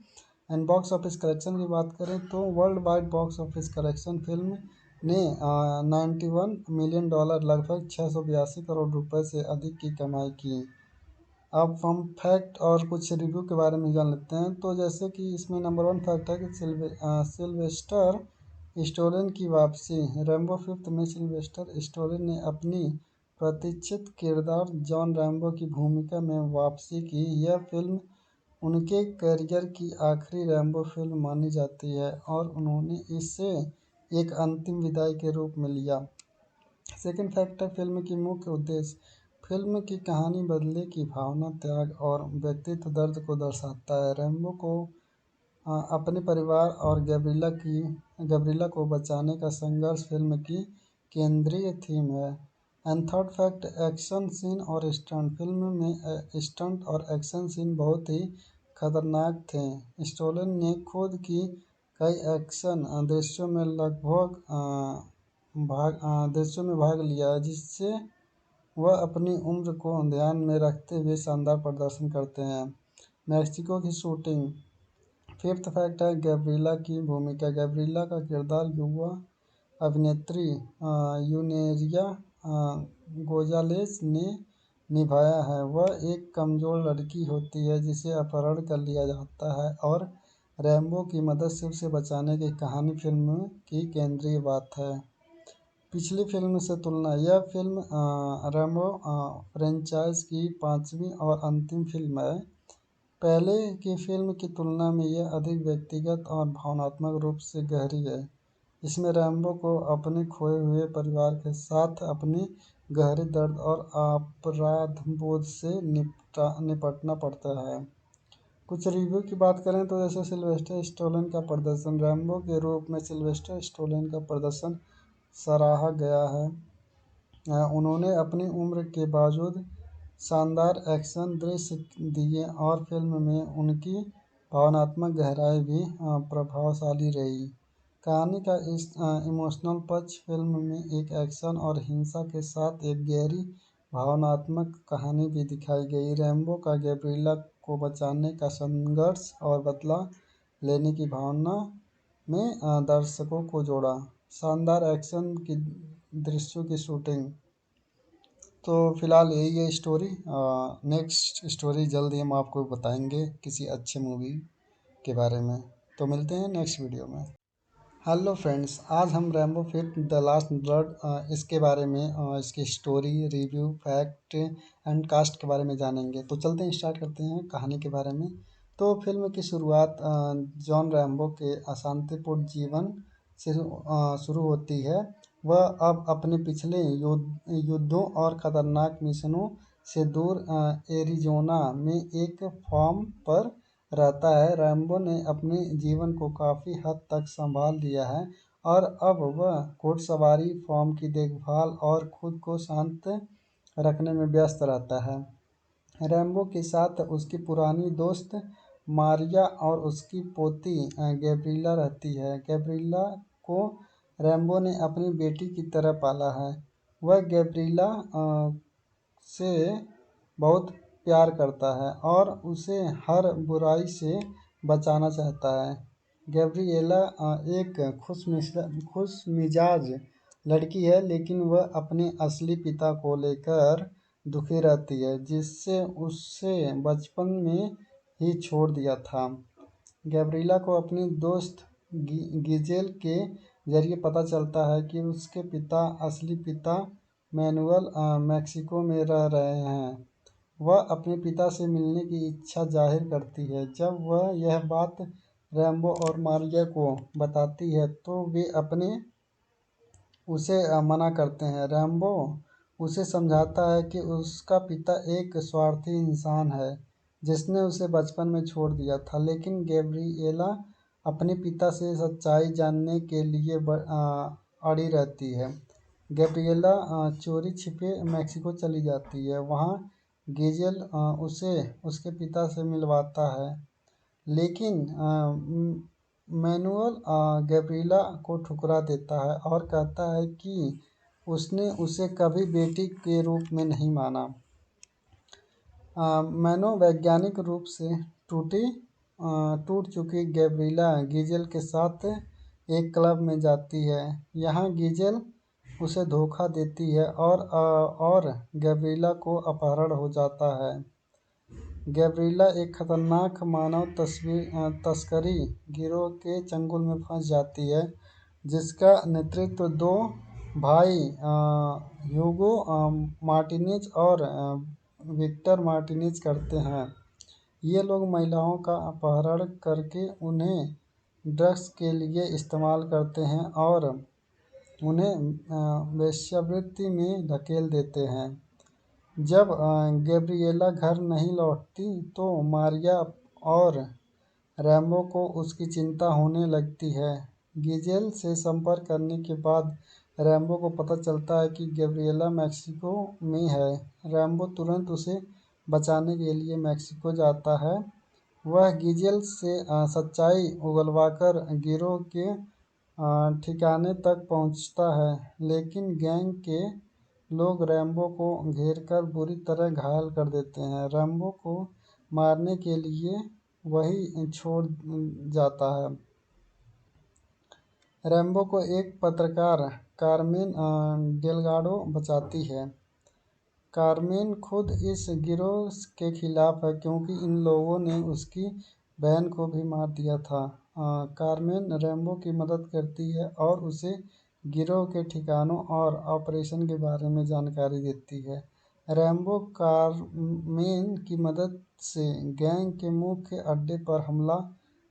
एंड बॉक्स ऑफिस कलेक्शन की बात करें तो world wide box office collection film ने $91 मिलियन, लगभग 682 करोड़ रुपए से अधिक की कमाई की। अब हम फैक्ट और कुछ रिव्यू के बारे में जान लेते हैं। तो जैसे कि इसमें नंबर 1 फैक्ट है कि सिल्वेस्टर स्टोलिन की वापसी। रैम्बो फिफ्थ में सिल्वेस्टर स्टोलिन ने अपनी प्रतीक्षित किरदार जॉन रैम्बो की भूमिका में वापसी की। यह फिल्म उनके करियर की आखिरी रैम्बो फिल्म मानी जाती है और उन्होंने इसे एक अंतिम विदाई के रूप में लिया। सेकंड फैक्ट है फिल्म की मुख्य उद्देश्य। फिल्म की कहानी बदले की भावना, त्याग और व्यक्तित्व दर्द को दर्शाता है। रैम्बो को अपने परिवार और गैब्रिला को बचाने का संघर्ष फिल्म की केंद्रीय थीम है। And third fact action scene और स्टंट। फिल्म में स्टंट और एक्शन सीन बहुत ही खतरनाक थे। स्टोलन ने खुद की कई एक्शन दृश्यों में भाग लिया है, जिससे वह अपनी उम्र को ध्यान में रखते हुए शानदार प्रदर्शन करते हैं। मैक्सिको की शूटिंग। फिफ्थ फैक्ट है गैब्रिला की भूमिका। गैब्रिला का किरदार युवा अभिनेत्री यूनेरिया गोजालेस ने निभाया है। वह एक कमज़ोर लड़की होती है जिसे अपहरण कर लिया जाता है और रैम्बो की मदद से उसे बचाने की कहानी फिल्म की केंद्रीय बात है। पिछली फिल्म से तुलना। यह फिल्म रैम्बो फ्रेंचाइज की पांचवी और अंतिम फिल्म है। पहले की फिल्म की तुलना में यह अधिक व्यक्तिगत और भावनात्मक रूप से गहरी है। इसमें रैम्बो को अपने खोए हुए परिवार के साथ अपनी गहरे दर्द और अपराधबोध से निपटना पड़ता है। कुछ रिव्यू की बात करें तो जैसे सिल्वेस्टर स्टोलन का प्रदर्शन। रैम्बो के रूप में सिल्वेस्टर स्टोलन का प्रदर्शन सराहा गया है। उन्होंने अपनी उम्र के बावजूद शानदार एक्शन दृश्य दिए और फिल्म में उनकी भावनात्मक गहराई भी प्रभावशाली रही। कहानी का इस इमोशनल पक्ष। फिल्म में एक एक्शन और हिंसा के साथ एक गहरी भावनात्मक कहानी भी दिखाई गई। रैम्बो का गैब्रिला को बचाने का संघर्ष और बदला लेने की भावना में दर्शकों को जोड़ा। शानदार एक्शन की दृश्यों की शूटिंग। तो फिलहाल यही है स्टोरी। नेक्स्ट स्टोरी जल्द ही हम आपको बताएंगे किसी अच्छे मूवी के बारे में। तो मिलते हैं नेक्स्ट वीडियो में। हेलो फ्रेंड्स, आज हम Rambo fifth the last blood इसके बारे में इसकी story, review, fact and cast के बारे में जानेंगे। तो चलते हैं, स्टार्ट करते हैं कहानी के बारे में। तो फिल्म की शुरुआत जॉन रैम्बो के अशांतिपूर्ण जीवन से शुरू होती है। वह अब अपने पिछले युद्धों और ख़तरनाक मिशनों से दूर एरिज़ोना में एक फार्म पर रहता है। रैम्बो ने अपने जीवन को काफ़ी हद तक संभाल लिया है और अब वह घुड़सवारी, फार्म की देखभाल और खुद को शांत रखने में व्यस्त रहता है। रैम्बो के साथ उसकी पुरानी दोस्त मारिया और उसकी पोती गैब्रिला रहती है। गैब्रिला को रैम्बो ने अपनी बेटी की तरह पाला है। वह गैब्रिला से बहुत प्यार करता है और उसे हर बुराई से बचाना चाहता है। गैब्रिएला एक खुशमिजाज लड़की है, लेकिन वह अपने असली पिता को लेकर दुखी रहती है, जिससे उसे बचपन में ही छोड़ दिया था। गैब्रिएला को अपनी दोस्त गिजेल के जरिए पता चलता है कि उसके असली पिता मैनुअल मैक्सिको में रह रहे हैं। वह अपने पिता से मिलने की इच्छा जाहिर करती है। जब वह यह बात रैम्बो और मारिया को बताती है तो वे उसे मना करते हैं। रैम्बो उसे समझाता है कि उसका पिता एक स्वार्थी इंसान है जिसने उसे बचपन में छोड़ दिया था, लेकिन गैब्रिएला अपने पिता से सच्चाई जानने के लिए अड़ी रहती है। गैब्रिएला चोरी छिपे मैक्सिको चली जाती है। वहाँ गिजेल उसे उसके पिता से मिलवाता है, लेकिन मैनुअल गैब्रिएला को ठुकरा देता है और कहता है कि उसने उसे कभी बेटी के रूप में नहीं माना। मनोवैज्ञानिक रूप से टूट चुकी गैब्रिएला गिजेल के साथ एक क्लब में जाती है। यहाँ गिजेल उसे धोखा देती है और गैब्रिएला को अपहरण हो जाता है। गैब्रिएला एक खतरनाक मानव तस्करी गिरोह के चंगुल में फंस जाती है, जिसका नेतृत्व दो भाई ह्यूगो मार्टिनेज और विक्टर मार्टिनेज करते हैं। ये लोग महिलाओं का अपहरण करके उन्हें ड्रग्स के लिए इस्तेमाल करते हैं और उन्हें वेश्यावृत्ति में धकेल देते हैं। जब गैब्रिएला घर नहीं लौटती तो मारिया और रैम्बो को उसकी चिंता होने लगती है। गिजेल से संपर्क करने के बाद रैम्बो को पता चलता है कि गैब्रिएला मैक्सिको में है। रैम्बो तुरंत उसे बचाने के लिए मैक्सिको जाता है। वह गिजेल से सच्चाई उगलवाकर गिरोह के ठिकाने तक पहुंचता है, लेकिन गैंग के लोग रैम्बो को घेरकर बुरी तरह घायल कर देते हैं। रैम्बो को मारने के लिए वही छोड़ जाता है। रैम्बो को एक पत्रकार कार्मेन डेलगाडो बचाती है। कार्मेन खुद इस गिरोह के खिलाफ है क्योंकि इन लोगों ने उसकी बहन को भी मार दिया था। कार्मेन रैम्बो की मदद करती है और उसे गिरोह के ठिकानों और ऑपरेशन के बारे में जानकारी देती है। रैम्बो कार्मेन की मदद से गैंग के मुख्य अड्डे पर हमला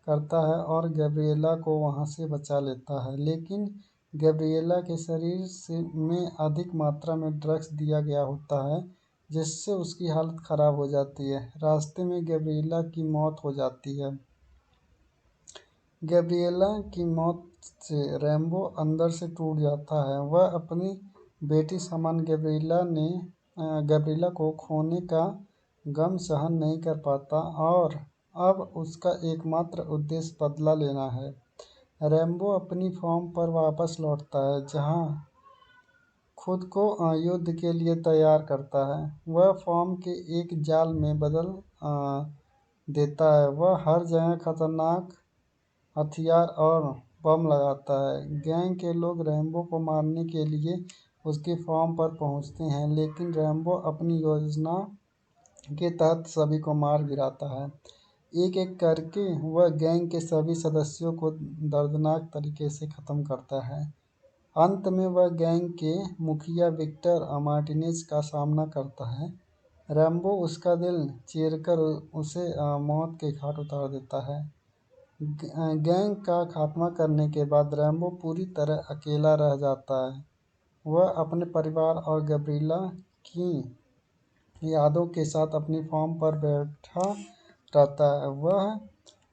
करता है और गैब्रिएला को वहां से बचा लेता है, लेकिन गैब्रिएला के शरीर में अधिक मात्रा में ड्रग्स दिया गया होता है, जिससे उसकी हालत खराब हो जाती है। रास्ते में गैब्रिएला की मौत हो जाती है। गैब्रिएला की मौत से रैम्बो अंदर से टूट जाता है। वह अपनी बेटी समान गैब्रिएला को खोने का गम सहन नहीं कर पाता और अब उसका एकमात्र उद्देश्य बदला लेना है। रैम्बो अपनी फॉर्म पर वापस लौटता है, जहां खुद को युद्ध के लिए तैयार करता है। वह फॉर्म के एक जाल में बदल देता है। वह हर जगह खतरनाक हथियार और बम लगाता है। गैंग के लोग रैम्बो को मारने के लिए उसकी फॉर्म पर पहुंचते हैं, लेकिन रैम्बो अपनी योजना के तहत सभी को मार गिराता है। एक-एक करके वह गैंग के सभी सदस्यों को दर्दनाक तरीके से खत्म करता है। अंत में वह गैंग के मुखिया विक्टर मार्टिनेज का सामना करता है। रैम्बो उसका दिल चीरकर उसे मौत के घाट उतार देता है। गैंग का खात्मा करने के बाद रैम्बो पूरी तरह अकेला रह जाता है। वह अपने परिवार और गैब्रिएला की यादों के साथ अपनी फॉर्म पर बैठा रहता है। वह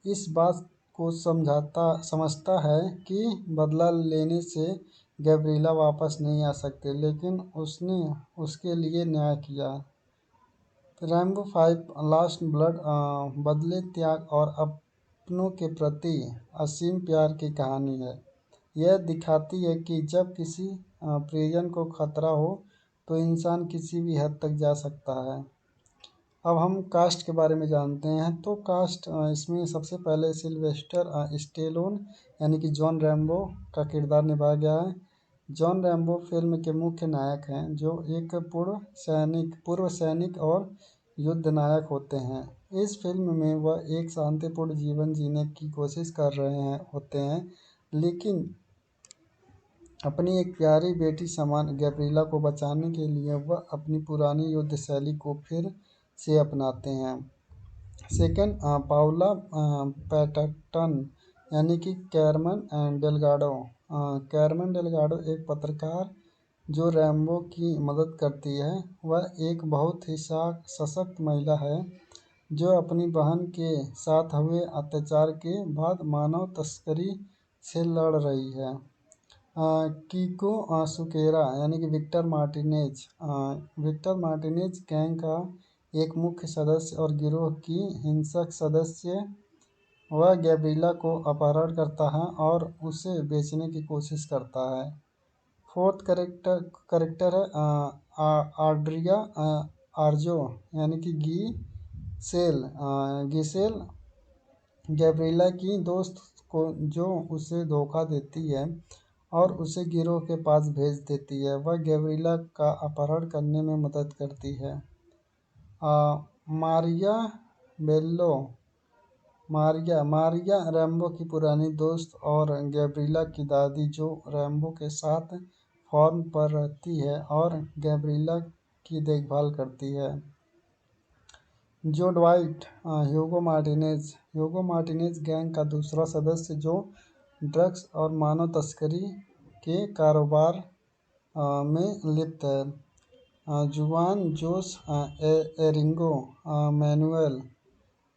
इस बात को समझता है कि बदला लेने से गैब्रिएला वापस नहीं आ सकते, लेकिन उसने उसके लिए न्याय किया। रैम्बो 5 लास्ट ब्लड बदले, त्याग और अपनों के प्रति असीम प्यार की कहानी है। यह दिखाती है कि जब किसी प्रियजन को खतरा हो तो इंसान किसी भी हद तक जा सकता है। अब हम कास्ट के बारे में जानते हैं। तो कास्ट इसमें सबसे पहले सिल्वेस्टर स्टेलोन यानी कि जॉन रैम्बो का किरदार निभाया गया है। जॉन रैम्बो फिल्म के मुख्य नायक हैं, जो एक पूर्व सैनिक और युद्ध नायक होते हैं। इस फिल्म में वह एक शांतिपूर्ण जीवन जीने की कोशिश कर रहे होते हैं, लेकिन अपनी एक प्यारी बेटी समान गैब्रिएला को बचाने के लिए वह अपनी पुरानी युद्ध शैली को फिर से अपनाते हैं। सेकंड, पाउला पैटर्टन यानी कि कैरमन डेलगाडो। कैरमन डेलगाडो एक पत्रकार जो रैम्बो की मदद करती है। वह एक बहुत ही सशक्त महिला है जो अपनी बहन के साथ हुए अत्याचार के बाद मानव तस्करी से लड़ रही है। कीको सुकेरा यानी कि विक्टर मार्टिनेज गैंग का एक मुख्य सदस्य और गिरोह की हिंसक सदस्य। वह गैब्रिएला को अपहरण करता है और उसे बेचने की कोशिश करता है। फोर्थ करेक्टर है आड्रिया आर्जो यानी कि गिसेल, गैब्रिएला की दोस्त को जो उसे धोखा देती है और उसे गिरोह के पास भेज देती है। वह गैब्रिएला का अपहरण करने में मदद करती है। मारिया बेल्लो मारिया मारिया रैम्बो की पुरानी दोस्त और गैब्रिला की दादी जो रैम्बो के साथ फार्म पर रहती है और गैब्रिला की देखभाल करती है। जो ड्वाइट ह्यूगो मार्टिनेज गैंग का दूसरा सदस्य जो ड्रग्स और मानव तस्करी के कारोबार में लिप्त है। जुआन जोस एरिंगो मैनुएल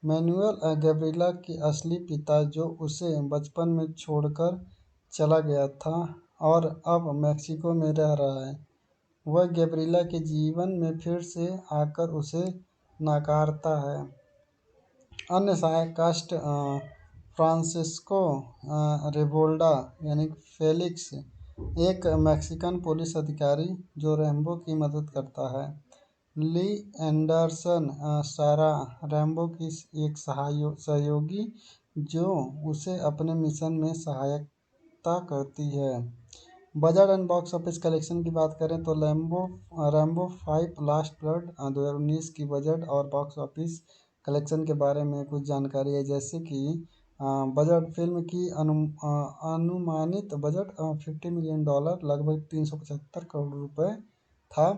मैनुएल गैब्रिला के असली पिता जो उसे बचपन में छोड़कर चला गया था और अब मैक्सिको में रह रहा है। वह गैब्रिला के जीवन में फिर से आकर उसे नकारता है। अन्य सहायक कास्ट फ्रांसिस्को रेवोल्डा यानी फेलिक्स एक मैक्सिकन पुलिस अधिकारी जो रैम्बो की मदद करता है। ली एंडरसन सारा रैम्बो की एक सहयोगी जो उसे अपने मिशन में सहायता करती है। Budget and box office collection की बात करें तो रैम्बो 5 लास्ट ब्लड 2019 की बजट और बॉक्स ऑफिस कलेक्शन के बारे में कुछ जानकारी है, जैसे कि बजट फिल्म की अनुमानित बजट $50 मिलियन लगभग 375 करोड़ रुपए था।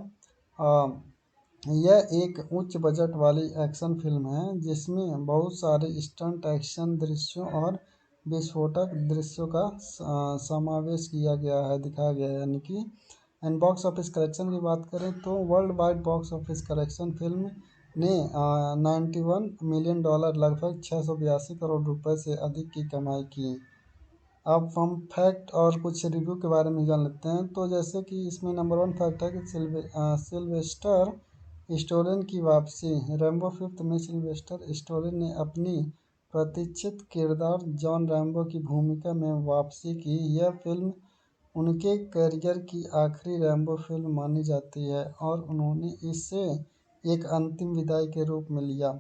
यह एक उच्च बजट वाली एक्शन फिल्म है जिसमें बहुत सारे स्टंट एक्शन दृश्यों और विस्फोटक दृश्यों का समावेश किया गया है, दिखाया गया है यानी कि। एंड बॉक्स ऑफिस कलेक्शन की बात करें तो world wide box office collection film ने $91 मिलियन लगभग 682 करोड़ रुपए से अधिक की कमाई की। अब हम फैक्ट और कुछ रिव्यू के बारे में जान लेते हैं। तो जैसे कि इसमें नंबर 1 फैक्ट है कि सिल्वेस्टर स्टोलिन की वापसी। रैम्बो फिफ्थ में सिल्वेस्टर स्टोलिन ने अपनी प्रतीक्षित किरदार जॉन रैम्बो की भूमिका में वापसी की। यह फिल्म उनके करियर की आखिरी रैम्बो फिल्म मानी जाती है और उन्होंने इसे एक अंतिम विदाई के रूप में लिया।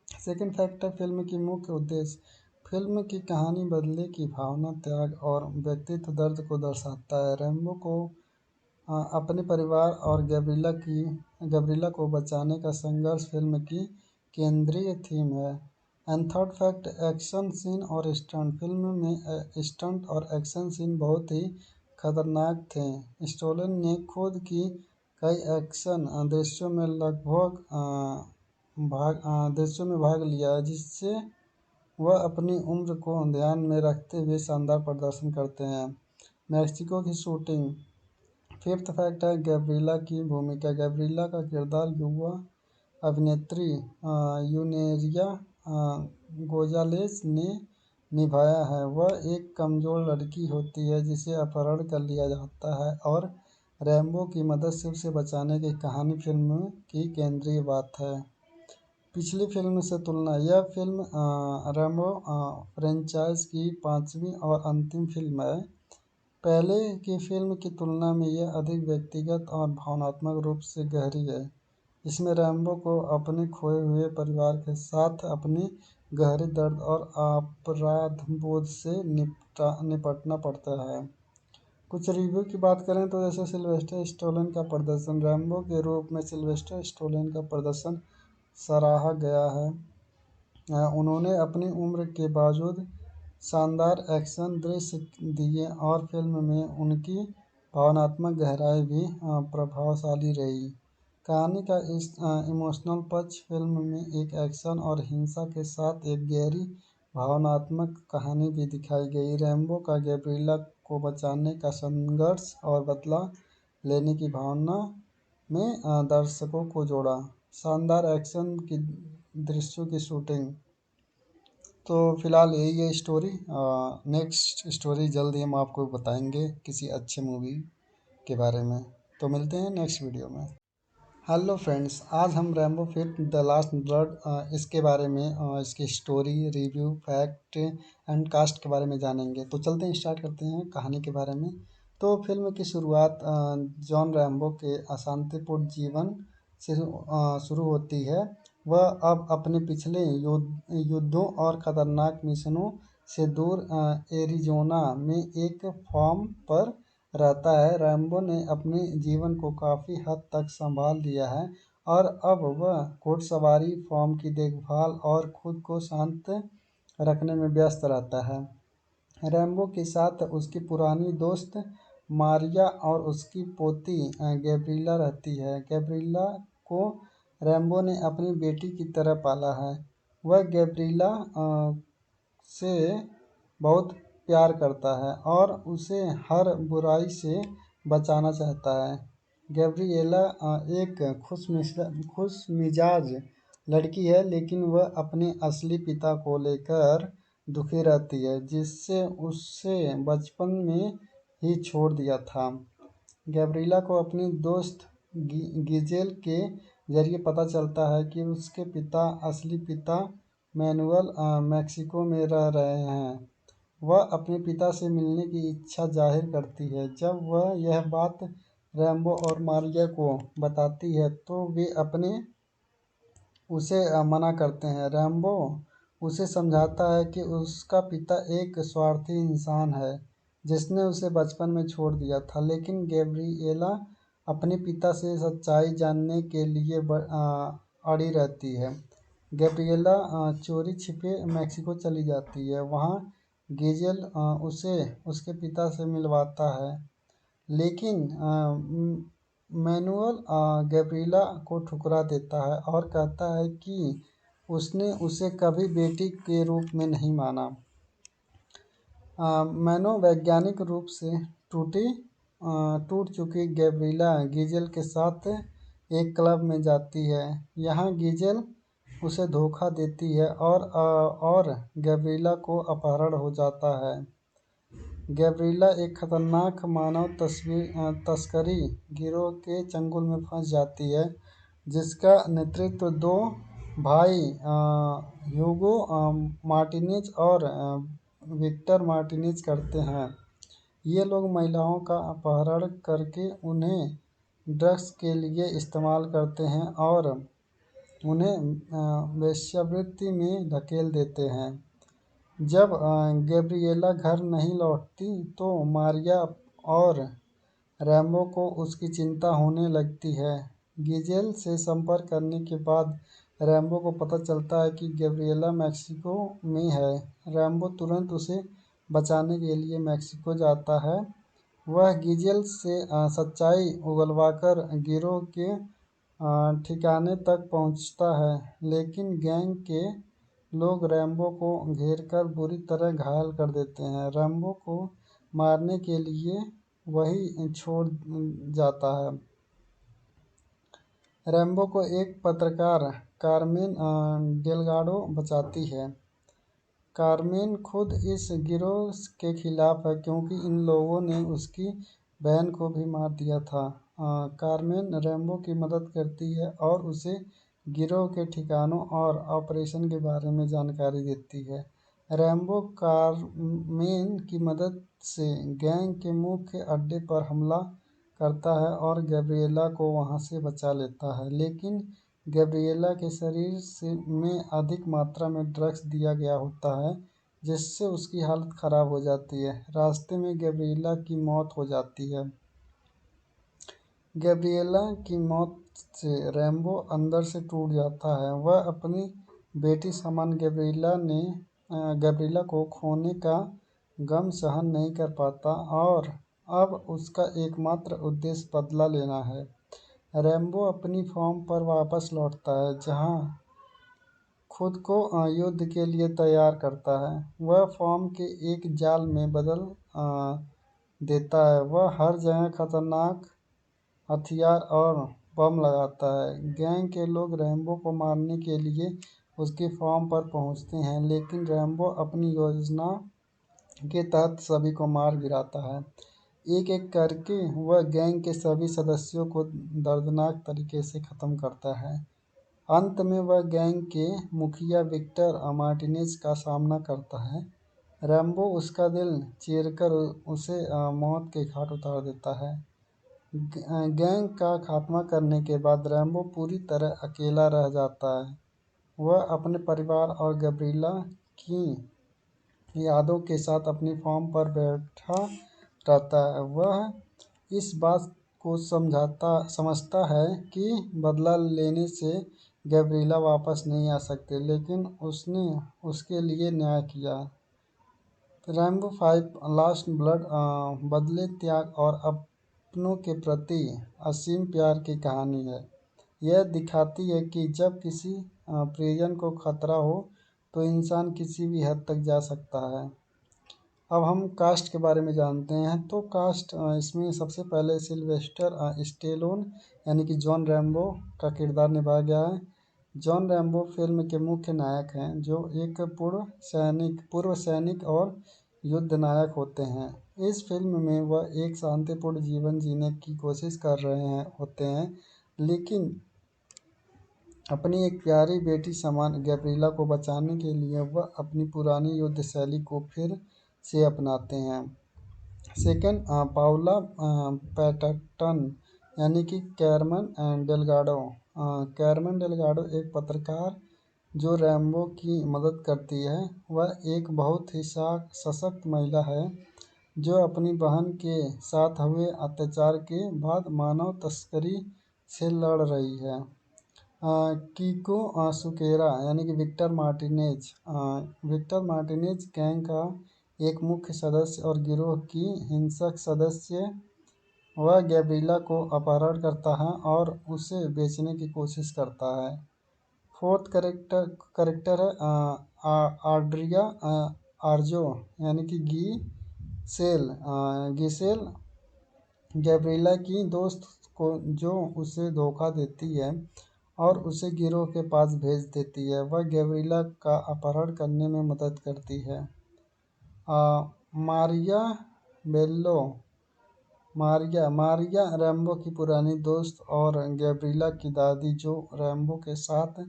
सेकंड फैक्ट है फिल्म की मुख्य उद्देश्य। फिल्म की कहानी बदले की भावना, त्याग और व्यक्तित्व दर्द को दर्शाता है। रैम्बो को अपने परिवार और गैब्रिला को बचाने का संघर्ष फिल्म की केंद्रीय थीम है। And third fact action scene और स्टंट। फिल्म में स्टंट और एक्शन सीन बहुत ही खतरनाक थे। स्टोलिन ने खुद की कई एक्शन दृश्यों में भाग लिया जिससे वह अपनी उम्र को ध्यान में रखते हुए शानदार प्रदर्शन करते हैं। मैक्सिको की शूटिंग। फिफ्थ फैक्ट है गैब्रिला की भूमिका। गैब्रिला का किरदार युवा अभिनेत्री यूनेरिया गोजालेस ने निभाया है। वह एक कमज़ोर लड़की होती है जिसे अपहरण कर लिया जाता है और रैम्बो की मदद से उसे बचाने की कहानी फिल्म की केंद्रीय बात है। पिछली फिल्म से तुलना। यह फिल्म रैम्बो फ्रेंचाइज की 5वीं और अंतिम फिल्म है। पहले की फिल्म की तुलना में यह अधिक व्यक्तिगत और भावनात्मक रूप से गहरी है। इसमें रैम्बो को अपने खोए हुए परिवार के साथ अपनी गहरे दर्द और अपराधबोध से निपटना पड़ता है। कुछ रिव्यू की बात करें तो जैसे सिल्वेस्टर स्टोलिन का प्रदर्शन। रैम्बो के रूप में सिल्वेस्टर स्टोलिन का प्रदर्शन सराहा गया है। उन्होंने अपनी उम्र के बावजूद शानदार एक्शन दृश्य दिए और फिल्म में उनकी भावनात्मक गहराई भी प्रभावशाली रही। कहानी का इस इमोशनल पक्ष। फिल्म में एक एक्शन और हिंसा के साथ एक गहरी भावनात्मक कहानी भी दिखाई गई। रैम्बो का गैब्रिला को बचाने का संघर्ष और बदला लेने की भावना में दर्शकों को जोड़ा। शानदार एक्शन की दृश्यों की शूटिंग। तो फिलहाल यही है स्टोरी। नेक्स्ट स्टोरी जल्द ही हम आपको बताएंगे किसी अच्छे मूवी के बारे में। तो मिलते हैं नेक्स्ट वीडियो में। हेलो फ्रेंड्स, आज हम Rambo fifth the last blood इसके बारे में इसकी story, review, fact and cast के बारे में जानेंगे। तो चलते हैं, स्टार्ट करते हैं कहानी के बारे में। तो फिल्म की शुरुआत जॉन रैम्बो के अशांतिपूर्ण जीवन से शुरू होती है। वह अब अपने पिछले युद्धों और खतरनाक मिशनों से दूर एरिज़ोना में एक फार्म पर रहता है। रैम्बो ने अपने जीवन को काफ़ी हद तक संभाल लिया है और अब वह घुड़सवारी, फॉर्म की देखभाल और खुद को शांत रखने में व्यस्त रहता है। रैम्बो के साथ उसकी पुरानी दोस्त मारिया और उसकी पोती गैब्रिएला रहती है। गैब्रिएला को रैम्बो ने अपनी बेटी की तरह पाला है। वह गैब्रिएला से बहुत प्यार करता है और उसे हर बुराई से बचाना चाहता है। गैब्रिएला एक खुशमिजाज लड़की है, लेकिन वह अपने असली पिता को लेकर दुखी रहती है, जिससे उसे बचपन में ही छोड़ दिया था। गैब्रिएला को अपनी दोस्त गिजेल के जरिए पता चलता है कि उसके असली पिता मैनुअल मेक्सिको में रह रहे हैं। वह अपने पिता से मिलने की इच्छा जाहिर करती है। जब वह यह बात रैम्बो और मारिया को बताती है तो वे उसे मना करते हैं। रैम्बो उसे समझाता है कि उसका पिता एक स्वार्थी इंसान है जिसने उसे बचपन में छोड़ दिया था, लेकिन गैब्रिएला अपने पिता से सच्चाई जानने के लिए अड़ी रहती है। गैब्रिएला चोरी छिपे मेक्सिको चली जाती है। वहाँ गिजेल उसे उसके पिता से मिलवाता है, लेकिन मैनुअल गैब्रिएला को ठुकरा देता है और कहता है कि उसने उसे कभी बेटी के रूप में नहीं माना। मनोवैज्ञानिक रूप से टूट चुकी गैब्रिएला गिजेल के साथ एक क्लब में जाती है। यहाँ गिजेल उसे धोखा देती है और गैब्रिएला को अपहरण हो जाता है। गैब्रिएला एक खतरनाक मानव तस्करी गिरोह के चंगुल में फंस जाती है, जिसका नेतृत्व दो भाई ह्यूगो मार्टिनेज और विक्टर मार्टिनेज करते हैं। ये लोग महिलाओं का अपहरण करके उन्हें ड्रग्स के लिए इस्तेमाल करते हैं और उन्हें वेश्यावृत्ति में धकेल देते हैं। जब गैब्रिएला घर नहीं लौटती तो मारिया और रैम्बो को उसकी चिंता होने लगती है। गिजेल से संपर्क करने के बाद रैम्बो को पता चलता है कि गैब्रिएला मेक्सिको में है। रैम्बो तुरंत उसे बचाने के लिए मेक्सिको जाता है। वह गिजेल से सच्चाई उगलवाकर गिरोह के ठिकाने तक पहुंचता है, लेकिन गैंग के लोग रैम्बो को घेरकर बुरी तरह घायल कर देते हैं। रैम्बो को मारने के लिए वही छोड़ जाता है। रैम्बो को एक पत्रकार कार्मेन डेलगाडो बचाती है। कार्मेन खुद इस गिरोह के खिलाफ है क्योंकि इन लोगों ने उसकी बहन को भी मार दिया था। कार्मेन रैम्बो की मदद करती है और उसे गिरोह के ठिकानों और ऑपरेशन के बारे में जानकारी देती है। रैम्बो कार्मेन की मदद से गैंग के मुख्य अड्डे पर हमला करता है और गैब्रिएला को वहां से बचा लेता है, लेकिन गैब्रिएला के शरीर में अधिक मात्रा में ड्रग्स दिया गया होता है, जिससे उसकी हालत खराब हो जाती है। रास्ते में गैब्रिएला की मौत हो जाती है। गैब्रिएला की मौत से रैम्बो अंदर से टूट जाता है। वह अपनी बेटी समान गैब्रिएला को खोने का गम सहन नहीं कर पाता और अब उसका एकमात्र उद्देश्य बदला लेना है। रैम्बो अपनी फॉर्म पर वापस लौटता है, जहां खुद को युद्ध के लिए तैयार करता है। वह फॉर्म के एक जाल में बदल देता है। वह हर जगह खतरनाक हथियार और बम लगाता है। गैंग के लोग रैम्बो को मारने के लिए उसकी फॉर्म पर पहुंचते हैं, लेकिन रैम्बो अपनी योजना के तहत सभी को मार गिराता है। एक-एक करके वह गैंग के सभी सदस्यों को दर्दनाक तरीके से खत्म करता है। अंत में वह गैंग के मुखिया विक्टर मार्टिनेज का सामना करता है। रैम्बो उसका दिल चीरकर उसे मौत के घाट उतार देता है। गैंग का खात्मा करने के बाद रैम्बो पूरी तरह अकेला रह जाता है। वह अपने परिवार और गैब्रिएला की यादों के साथ अपनी फॉर्म पर बैठा रहता है। वह इस बात को समझता है कि बदला लेने से गैब्रिएला वापस नहीं आ सकती, लेकिन उसने उसके लिए न्याय किया। रैम्बो 5 लास्ट ब्लड बदले, त्याग और अपनों के प्रति असीम प्यार की कहानी है। यह दिखाती है कि जब किसी प्रियजन को खतरा हो तो इंसान किसी भी हद तक जा सकता है। अब हम कास्ट के बारे में जानते हैं। तो कास्ट इसमें सबसे पहले सिल्वेस्टर स्टेलोन यानी कि जॉन रैम्बो का किरदार निभाया गया है। जॉन रैम्बो फिल्म के मुख्य नायक हैं, जो एक पूर्व सैनिक और युद्ध नायक होते हैं। इस फिल्म में वह एक शांतिपूर्ण जीवन जीने की कोशिश कर रहे होते हैं, लेकिन अपनी एक प्यारी बेटी समान गैब्रिएला को बचाने के लिए वह अपनी पुरानी युद्ध शैली को फिर से अपनाते हैं। सेकंड, पाउला पैटर्टन यानी कि कैरमन डेलगाडो। कैरमन डेलगाडो एक पत्रकार जो रैम्बो की मदद करती है। वह एक बहुत ही सशक्त महिला है जो अपनी बहन के साथ हुए अत्याचार के बाद मानव तस्करी से लड़ रही है। कीको सुकेरा यानी कि विक्टर मार्टिनेज गैंग का एक मुख्य सदस्य और गिरोह की हिंसक सदस्य। वह गैब्रिएला को अपहरण करता है और उसे बेचने की कोशिश करता है। फोर्थ करेक्टर है आड्रिया आर्जो यानी कि गिसेल, गैब्रिएला की दोस्त को, जो उसे धोखा देती है और उसे गिरोह के पास भेज देती है। वह गैब्रिएला का अपहरण करने में मदद करती है। मारिया बेल्लो मारिया रैम्बो की पुरानी दोस्त और गैब्रिएला की दादी, जो रैम्बो के साथ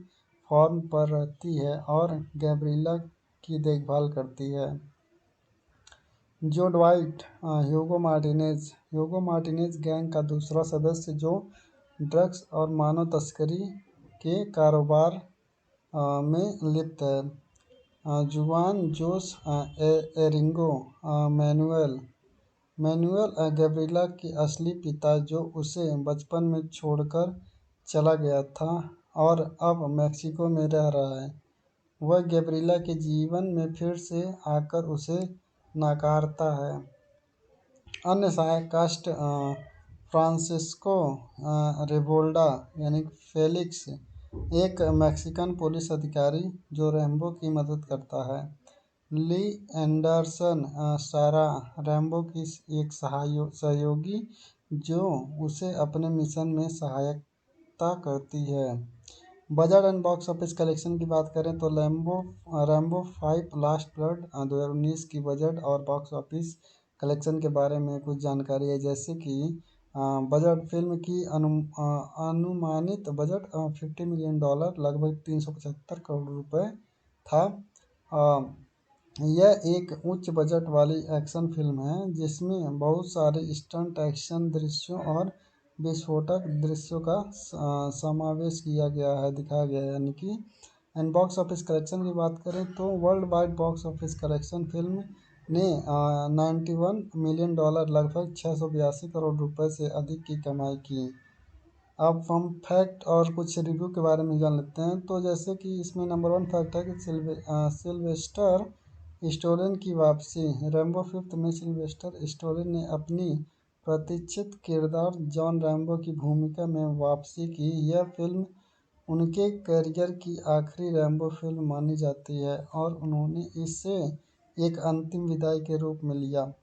फार्म पर रहती है और गैब्रिएला की देखभाल करती है। जो ड्वाइट ह्यूगो मार्टिनेज गैंग का दूसरा सदस्य, जो ड्रग्स और मानव तस्करी के कारोबार में लिप्त है। जुआन जोस एरिंगो मैनुएल गैब्रिएला के असली पिता, जो उसे बचपन में छोड़कर चला गया था और अब मेक्सिको में रह रहा है। वह गैब्रिएला के जीवन में फिर से आकर उसे नकारता है। अन्य सहायक कास्ट फ्रांसिस्को रेवोल्डा यानी फेलिक्स, एक मैक्सिकन पुलिस अधिकारी जो रैम्बो की मदद करता है। ली एंडरसन सारा, रैम्बो की एक सहयोगी जो उसे अपने मिशन में सहायता करती है। Budget and box office collection की बात करें तो रैम्बो 5 लास्ट ब्लड 2019 की बजट और बॉक्स ऑफिस कलेक्शन के बारे में कुछ जानकारी है, जैसे कि बजट फिल्म की अनुमानित बजट $50 मिलियन, लगभग 375 करोड़ रुपए था। यह एक उच्च बजट वाली एक्शन फिल्म है जिसमें बहुत सारे स्टंट एक्शन दृश्यों और विस्फोटक दृश्यों का समावेश दिखाया गया है, यानी कि। एंड बॉक्स ऑफिस कलेक्शन की बात करें तो world wide box office collection film ने $91 मिलियन, लगभग 682 करोड़ रुपए से अधिक की कमाई की। अब हम फैक्ट और कुछ रिव्यू के बारे में जान लेते हैं। तो जैसे कि इसमें नंबर 1 फैक्ट है कि सिल्वेस्टर स्टोलिन की वापसी। रैम्बो 5 में सिल्वेस्टर स्टोलिन ने अपनी प्रतीक्षित किरदार जॉन रैम्बो की भूमिका में वापसी की। यह फिल्म उनके करियर की आखिरी रैम्बो फिल्म मानी जाती है और उन्होंने इसे एक अंतिम विदाई के रूप में लिया।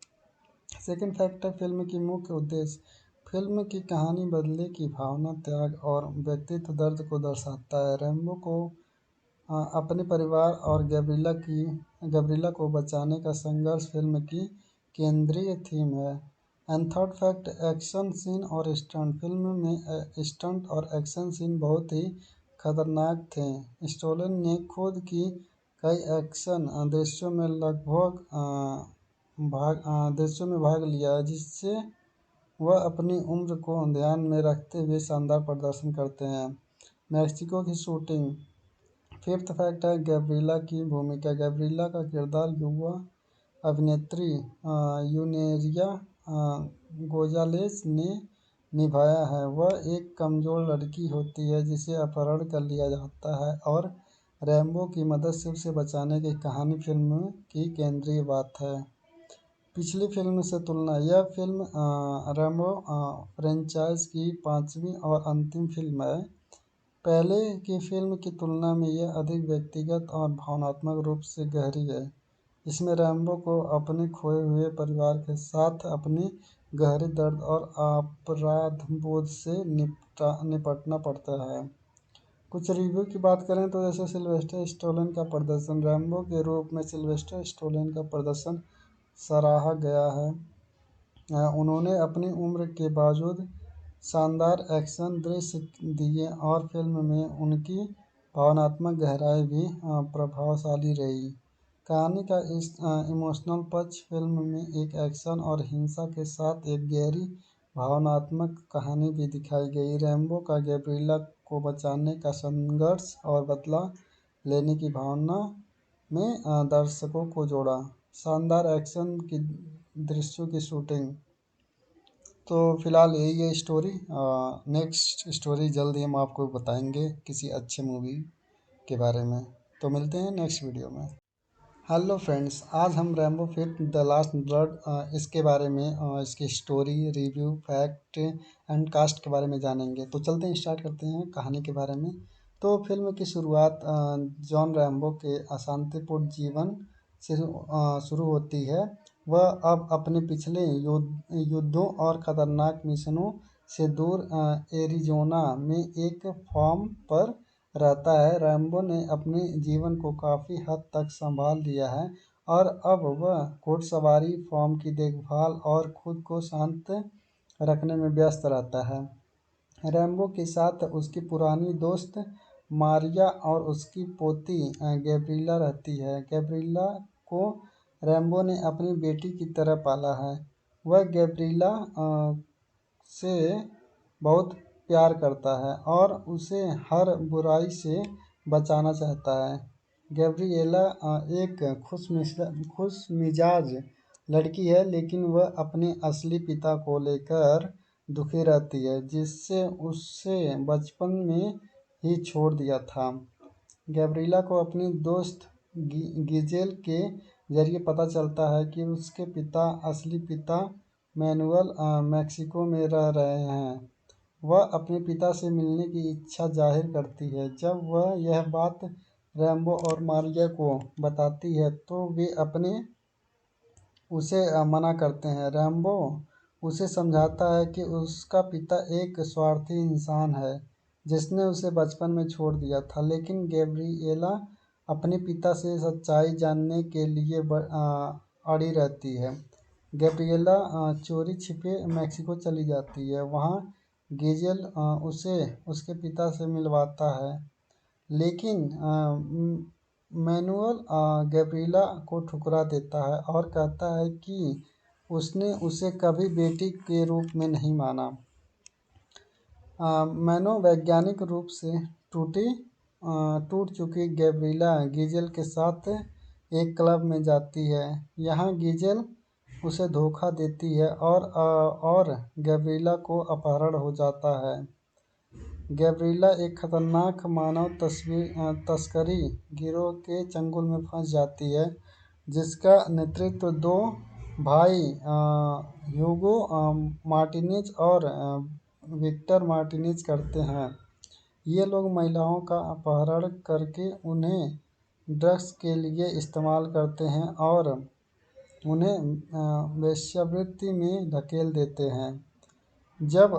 सेकंड फैक्ट है फिल्म की मुख्य उद्देश्य। फिल्म की कहानी बदले की भावना, त्याग और व्यक्तित्व दर्द को दर्शाता है। रैम्बो को अपने परिवार और गैब्रिएला को बचाने का संघर्ष फिल्म की केंद्रीय थीम है। And third fact, action scene और स्टंट। फिल्म में स्टंट और एक्शन सीन बहुत ही खतरनाक थे। स्टोलिन ने खुद की कई एक्शन दृश्यों में भाग लिया, जिससे वह अपनी उम्र को ध्यान में रखते हुए शानदार प्रदर्शन करते हैं। मैक्सिको की शूटिंग। फिफ्थ फैक्ट है गैब्रिएला की भूमिका। गैब्रिएला का किरदार युवा अभिनेत्री यूनेरिया गोजालेस ने निभाया है। वह एक कमज़ोर लड़की होती है जिसे अपहरण कर लिया जाता है और रैम्बो की मदद से उसे बचाने की कहानी फिल्म की केंद्रीय बात है। पिछली फिल्म से तुलना: यह फिल्म रैम्बो फ्रेंचाइज की पांचवी और अंतिम फिल्म है। पहले की फिल्म की तुलना में यह अधिक व्यक्तिगत और भावनात्मक रूप से गहरी है। इसमें रैम्बो को अपने खोए हुए परिवार के साथ अपनी गहरे दर्द और अपराधबोध से निपटना पड़ता है। कुछ रिव्यू की बात करें तो जैसे सिल्वेस्टर स्टैलोन का प्रदर्शन: रैम्बो के रूप में सिल्वेस्टर स्टैलोन का प्रदर्शन सराहा गया है। उन्होंने अपनी उम्र के बावजूद शानदार एक्शन दृश्य दिए और फिल्म में उनकी भावनात्मक गहराई भी प्रभावशाली रही। कहानी का इस इमोशनल पक्ष: फिल्म में एक एक्शन और हिंसा के साथ एक गहरी भावनात्मक कहानी भी दिखाई गई। रैम्बो का गैब्रिएला को बचाने का संघर्ष और बदला लेने की भावना में दर्शकों को जोड़ा। शानदार एक्शन की दृश्यों की शूटिंग। तो फिलहाल यही है स्टोरी। नेक्स्ट स्टोरी जल्द ही हम आपको बताएंगे किसी अच्छे मूवी के बारे में। तो मिलते हैं नेक्स्ट वीडियो में। हेलो फ्रेंड्स, आज हम रैम्बो फिर द लास्ट ब्लड इसके बारे में इसकी story, review, fact and cast के बारे में जानेंगे। तो चलते हैं, स्टार्ट करते हैं कहानी के बारे में। तो फिल्म की शुरुआत जॉन रैम्बो के अशांतिपूर्ण जीवन से शुरू होती है। वह अब अपने पिछले युद्धों और खतरनाक मिशनों से दूर एरिज़ोना में एक फार्म पर रहता है। रैम्बो ने अपने जीवन को काफ़ी हद तक संभाल लिया है और अब वह घुड़सवारी, फार्म की देखभाल और खुद को शांत रखने में व्यस्त रहता है। रैम्बो के साथ उसकी पुरानी दोस्त मारिया और उसकी पोती गैब्रिएला रहती है। गैब्रिएला को रैम्बो ने अपनी बेटी की तरह पाला है। वह गैब्रिएला से बहुत प्यार करता है और उसे हर बुराई से बचाना चाहता है। गैब्रिएला एक खुशमिजाज लड़की है, लेकिन वह अपने असली पिता को लेकर दुखी रहती है, जिससे उसे बचपन में ही छोड़ दिया था। गैब्रिएला को अपनी दोस्त गिजेल के जरिए पता चलता है कि उसके असली पिता मैनुअल मेक्सिको में रह रहे हैं। वह अपने पिता से मिलने की इच्छा जाहिर करती है। जब वह यह बात रैम्बो और मारिया को बताती है तो वे उसे मना करते हैं। रैम्बो उसे समझाता है कि उसका पिता एक स्वार्थी इंसान है जिसने उसे बचपन में छोड़ दिया था, लेकिन गैब्रिएला अपने पिता से सच्चाई जानने के लिए अड़ी रहती है। गैब्रिएला चोरी छिपे मेक्सिको चली जाती है। वहाँ गिजेल उसे उसके पिता से मिलवाता है, लेकिन मैनुअल गैब्रिएला को ठुकरा देता है और कहता है कि उसने उसे कभी बेटी के रूप में नहीं माना। मनोवैज्ञानिक रूप से टूट चुकी गैब्रिएला गिजेल के साथ एक क्लब में जाती है। यहाँ गिजेल उसे धोखा देती है और गैब्रिएला को अपहरण हो जाता है। गैब्रिएला एक खतरनाक मानव तस्करी गिरोह के चंगुल में फंस जाती है, जिसका नेतृत्व दो भाई ह्यूगो मार्टिनेज और विक्टर मार्टिनेज करते हैं। ये लोग महिलाओं का अपहरण करके उन्हें ड्रग्स के लिए इस्तेमाल करते हैं और उन्हें वेश्यावृत्ति में धकेल देते हैं। जब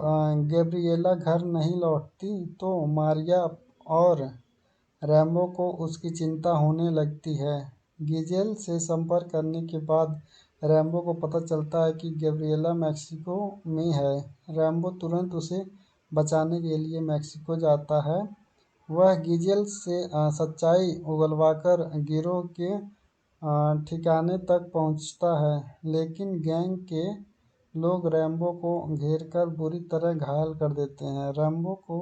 गैब्रिएला घर नहीं लौटती तो मारिया और रैम्बो को उसकी चिंता होने लगती है। गिजेल से संपर्क करने के बाद रैम्बो को पता चलता है कि गैब्रिएला मेक्सिको में है। रैम्बो तुरंत उसे बचाने के लिए मेक्सिको जाता है। वह गिजेल से सच्चाई उगलवाकर गिरोह के ठिकाने तक पहुंचता है, लेकिन गैंग के लोग रैम्बो को घेरकर बुरी तरह घायल कर देते हैं। रैम्बो को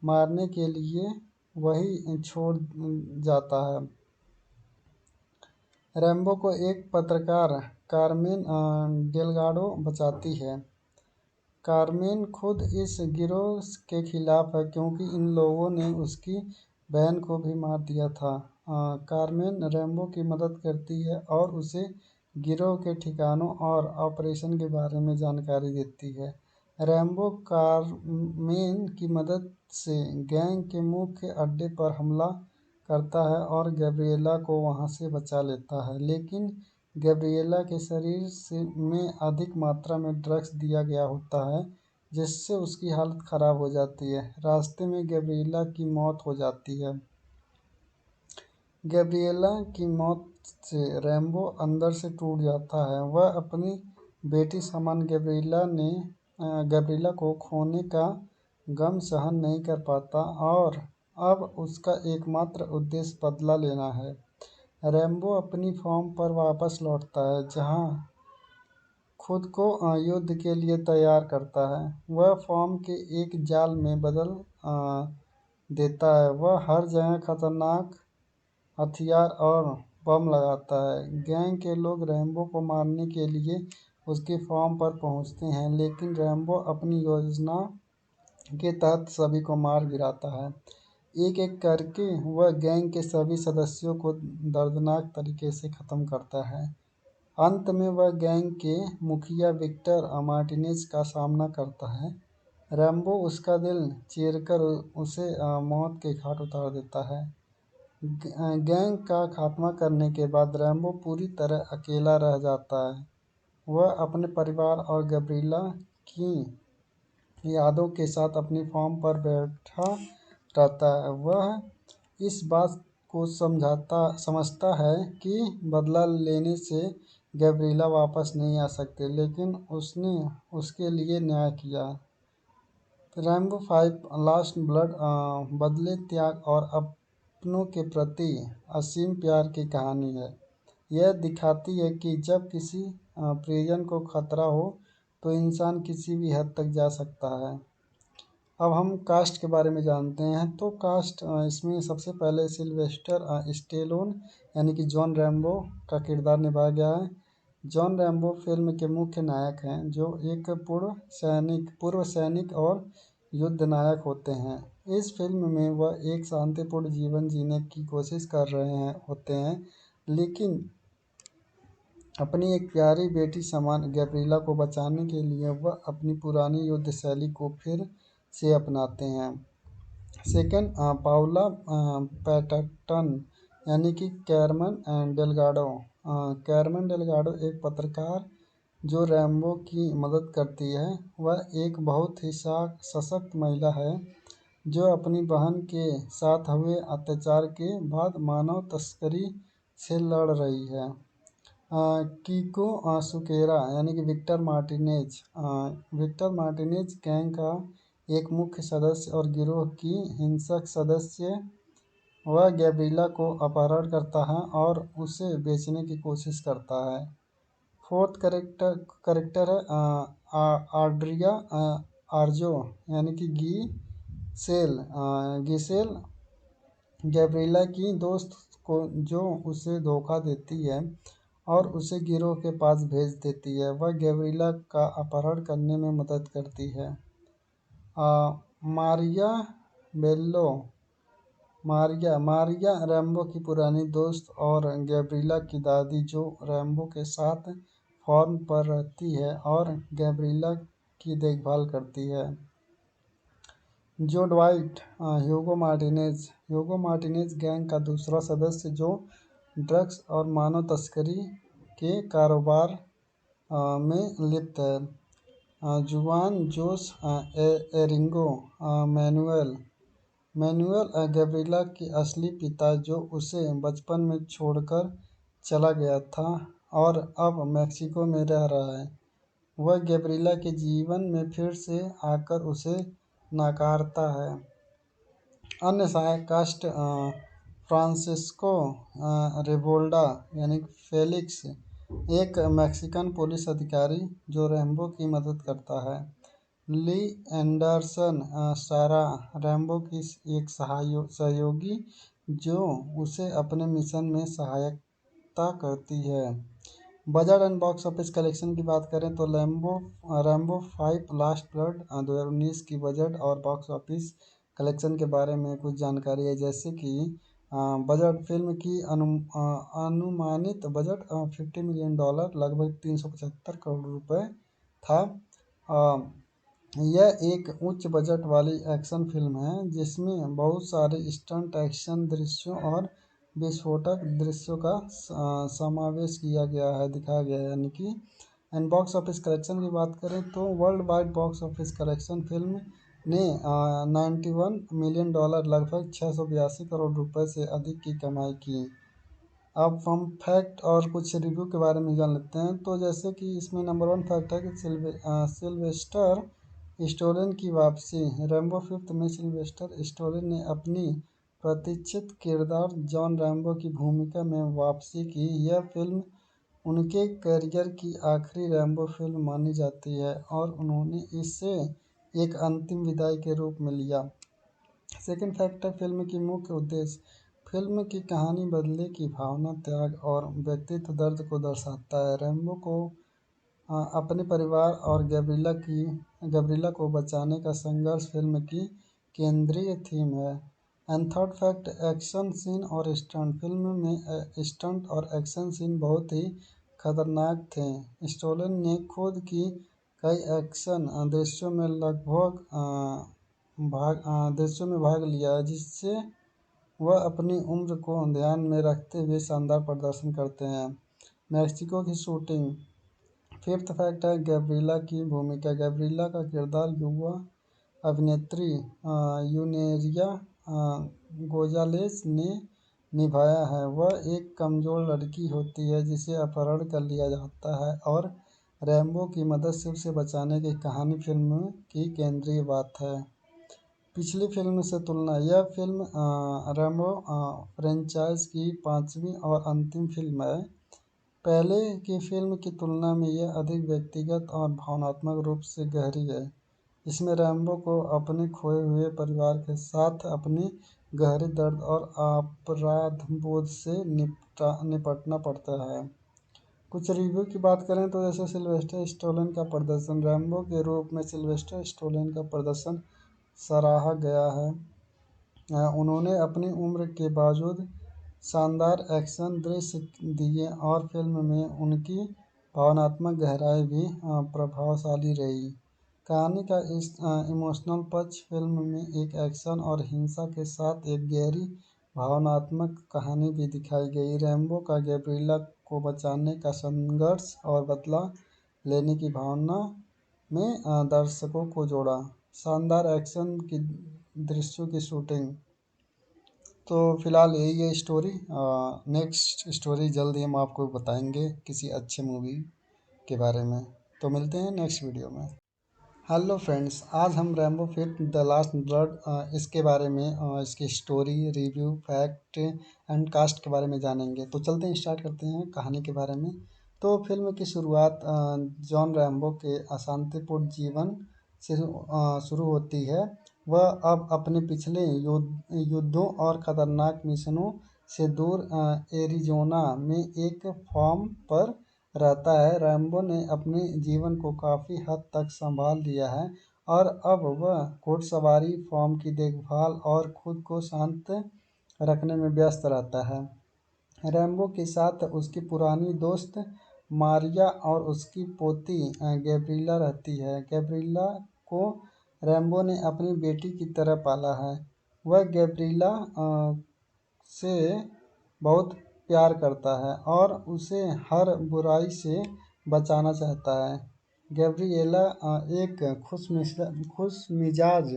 मारने के लिए वही छोड़ जाता है। रैम्बो को एक पत्रकार कार्मेन डेलगाडो बचाती है। कारमेन खुद इस गिरोह के खिलाफ है क्योंकि इन लोगों ने उसकी बहन को भी मार दिया था। कारमेन रैम्बो की मदद करती है और उसे गिरोह के ठिकानों और ऑपरेशन के बारे में जानकारी देती है। रैम्बो कारमेन की मदद से गैंग के मुख्य अड्डे पर हमला करता है और गैब्रिएला को वहां से बचा लेता है, लेकिन गैब्रिएला के शरीर में अधिक मात्रा में ड्रग्स दिया गया होता है जिससे उसकी हालत खराब हो जाती है। रास्ते में गैब्रिएला की मौत हो जाती है। गैब्रिएला की मौत से रैम्बो अंदर से टूट जाता है। वह अपनी बेटी समान गैब्रिएला को खोने का गम सहन नहीं कर पाता और अब उसका एकमात्र उद्देश्य बदला लेना है। रैम्बो अपनी फॉर्म पर वापस लौटता है जहां खुद को युद्ध के लिए तैयार करता है। वह फॉर्म के एक जाल में बदल देता है। वह हर जगह खतरनाक हथियार और बम लगाता है। गैंग के लोग रैम्बो को मारने के लिए उसकी फॉर्म पर पहुंचते हैं, लेकिन रैम्बो अपनी योजना के तहत सभी को मार गिराता है। एक एक करके वह गैंग के सभी सदस्यों को दर्दनाक तरीके से खत्म करता है। अंत में वह गैंग के मुखिया विक्टर मार्टिनेज का सामना करता है। रैम्बो उसका दिल चीरकर उसे मौत के घाट उतार देता है। गैंग का खात्मा करने के बाद रैम्बो पूरी तरह अकेला रह जाता है। वह अपने परिवार और गैब्रिएला की यादों के साथ अपनी फॉर्म पर बैठा रहता है। वह इस बात को समझता है कि बदला लेने से गैब्रिएला वापस नहीं आ सकते, लेकिन उसने उसके लिए न्याय किया। रैम्बो 5 लास्ट ब्लड बदले, त्याग और अपनों के प्रति असीम प्यार की कहानी है। यह दिखाती है कि जब किसी प्रियजन को खतरा हो तो इंसान किसी भी हद तक जा सकता है। अब हम कास्ट के बारे में जानते हैं। तो कास्ट इसमें सबसे पहले सिल्वेस्टर स्टेलोन यानी कि जॉन रैम्बो का किरदार निभाया गया है। जॉन रैम्बो फिल्म के मुख्य नायक हैं जो एक पूर्व सैनिक और युद्ध नायक होते हैं। इस फिल्म में वह एक शांतिपूर्ण जीवन जीने की कोशिश कर रहे होते हैं, लेकिन अपनी एक प्यारी बेटी समान गैब्रिएला को बचाने के लिए वह अपनी पुरानी युद्ध शैली को फिर से अपनाते हैं। सेकंड, पाउला पैटर्टन यानी कि कैरमन डेलगाडो। कैरमन डेलगाडो एक पत्रकार जो रैम्बो की मदद करती है। वह एक बहुत ही सशक्त महिला है जो अपनी बहन के साथ हुए अत्याचार के बाद मानव तस्करी से लड़ रही है। कीको सुकेरा यानी कि विक्टर मार्टिनेज गैंग का एक मुख्य सदस्य और गिरोह की हिंसक सदस्य। वह गैब्रिएला को अपहरण करता है और उसे बेचने की कोशिश करता है। फोर्थ करेक्टर है आड्रिया आर्जो यानी कि गिसेल, गैब्रिएला की दोस्त को जो उसे धोखा देती है और उसे गिरोह के पास भेज देती है। वह गैब्रिएला का अपहरण करने में मदद करती है। मारिया बेल्लो मारिया रैम्बो की पुरानी दोस्त और गैब्रिएला की दादी जो रैम्बो के साथ फॉर्म पर रहती है और गैब्रिएला की देखभाल करती है। जो ड्वाइट ह्यूगो मार्टिनेज गैंग का दूसरा सदस्य जो ड्रग्स और मानव तस्करी के कारोबार में लिप्त है। जुआन जोस एरिंगो मैनुएल गैब्रिएला के असली पिता जो उसे बचपन में छोड़कर चला गया था और अब मैक्सिको में रह रहा है। वह गैब्रिएला के जीवन में फिर से आकर उसे नकारता है। अन्य सहायक कास्ट फ्रांसिस्को रेवोल्डा यानी फेलिक्स एक मैक्सिकन पुलिस अधिकारी जो रैम्बो की मदद करता है। ली एंडरसन सारा रैम्बो की एक सहयोगी जो उसे अपने मिशन में सहायता करती है। Budget and box office collection की बात करें तो रैम्बो 5 लास्ट ब्लड 2019 की बजट और बॉक्स ऑफिस कलेक्शन के बारे में कुछ जानकारी है, जैसे कि बजट फिल्म की अनुमानित बजट $50 मिलियन, लगभग 375 करोड़ रुपए था। यह एक उच्च बजट वाली एक्शन फिल्म है जिसमें बहुत सारे स्टंट एक्शन दृश्यों और विस्फोटक दृश्यों का समावेश किया गया है, दिखाया गया है, यानी कि। एंड बॉक्स ऑफिस कलेक्शन की बात करें तो world wide box office collection film ने $91 मिलियन, लगभग 682 करोड़ रुपए से अधिक की कमाई की। अब फन फैक्ट और कुछ रिव्यू के बारे में जान लेते हैं। तो जैसे कि इसमें नंबर 1 फैक्ट है कि सिल्वेस्टर स्टोलिन की वापसी। रैम्बो फिफ्थ में सिल्वेस्टर स्टोलिन ने अपनी प्रतीक्षित किरदार जॉन रैम्बो की भूमिका में वापसी की। यह फिल्म उनके करियर की आखिरी रैम्बो फिल्म मानी जाती है और उन्होंने इसे एक अंतिम विदाई के रूप में लिया। सेकंड फैक्ट है फिल्म की मुख्य उद्देश्य। फिल्म की कहानी बदले की भावना, त्याग और व्यक्तित्व दर्द को दर्शाता है। रैम्बो को अपने परिवार और गैब्रिला को बचाने का संघर्ष फिल्म की केंद्रीय थीम है। And third fact, action scene और स्टंट। फिल्म में स्टंट और एक्शन सीन बहुत ही खतरनाक थे। स्टोलन ने खुद की कई एक्शन दृश्यों में भाग लिया है, जिससे वह अपनी उम्र को ध्यान में रखते हुए शानदार प्रदर्शन करते हैं। मैक्सिको की शूटिंग। फिफ्थ फैक्ट है गैब्रिला की भूमिका। गैब्रिला का किरदार युवा अभिनेत्री यूनेरिया गोजालेस ने निभाया है। वह एक कमज़ोर लड़की होती है जिसे अपहरण कर लिया जाता है और रैम्बो की मदद से उसे बचाने की कहानी फिल्म की केंद्रीय बात है। पिछली फिल्म से तुलना। यह फिल्म रैम्बो फ्रेंचाइज की पांचवी और अंतिम फिल्म है। पहले की फिल्म की तुलना में यह अधिक व्यक्तिगत और भावनात्मक रूप से गहरी है। इसमें रैम्बो को अपने खोए हुए परिवार के साथ अपने गहरे दर्द और अपराधबोध से निपटना पड़ता है। कुछ रिव्यू की बात करें तो जैसे सिल्वेस्टर स्टोलन का प्रदर्शन। रैम्बो के रूप में सिल्वेस्टर स्टोलन का प्रदर्शन सराहा गया है। उन्होंने अपनी उम्र के बावजूद शानदार एक्शन दृश्य दिए और फिल्म में उनकी भावनात्मक गहराई भी प्रभावशाली रही। कहानी का इस इमोशनल पक्ष। फिल्म में एक एक्शन और हिंसा के साथ एक गहरी भावनात्मक कहानी भी दिखाई गई। रैम्बो का गैब्रिला को बचाने का संघर्ष और बदला लेने की भावना में दर्शकों को जोड़ा। शानदार एक्शन की दृश्यों की शूटिंग। तो फिलहाल यही है स्टोरी। नेक्स्ट स्टोरी जल्द ही हम आपको बताएंगे किसी अच्छे मूवी के बारे में। तो मिलते हैं नेक्स्ट वीडियो में। हेलो फ्रेंड्स, आज हम Rambo fit the last blood इसके बारे में इसकी story, review, fact and cast के बारे में जानेंगे। तो चलते हैं, स्टार्ट करते हैं कहानी के बारे में। तो फिल्म की शुरुआत जॉन रैम्बो के अशांतिपूर्ण जीवन से शुरू होती है। वह अब अपने पिछले युद्धों और खतरनाक मिशनों से दूर एरिज़ोना में एक फार्म पर रहता है। रैम्बो ने अपने जीवन को काफ़ी हद तक संभाल लिया है और अब वह घुड़सवारी, फार्म की देखभाल और खुद को शांत रखने में व्यस्त रहता है। रैम्बो के साथ उसकी पुरानी दोस्त मारिया और उसकी पोती गैब्रिला रहती है। गैब्रिला को रैम्बो ने अपनी बेटी की तरह पाला है। वह गैब्रिला से बहुत प्यार करता है और उसे हर बुराई से बचाना चाहता है। गैब्रिएला एक खुशमिजाज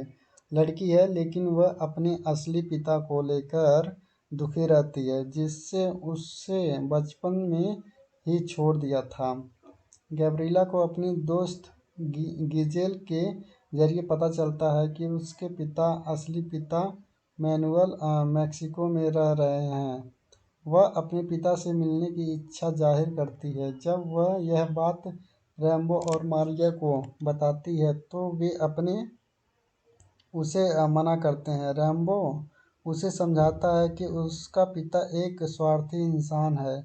लड़की है, लेकिन वह अपने असली पिता को लेकर दुखी रहती है, जिससे उसे बचपन में ही छोड़ दिया था। गैब्रिएला को अपनी दोस्त गिजेल के जरिए पता चलता है कि उसके असली पिता मैनुअल मैक्सिको में रह रहे हैं। वह अपने पिता से मिलने की इच्छा जाहिर करती है। जब वह यह बात रैम्बो और मारिया को बताती है तो वे उसे मना करते हैं। रैम्बो उसे समझाता है कि उसका पिता एक स्वार्थी इंसान है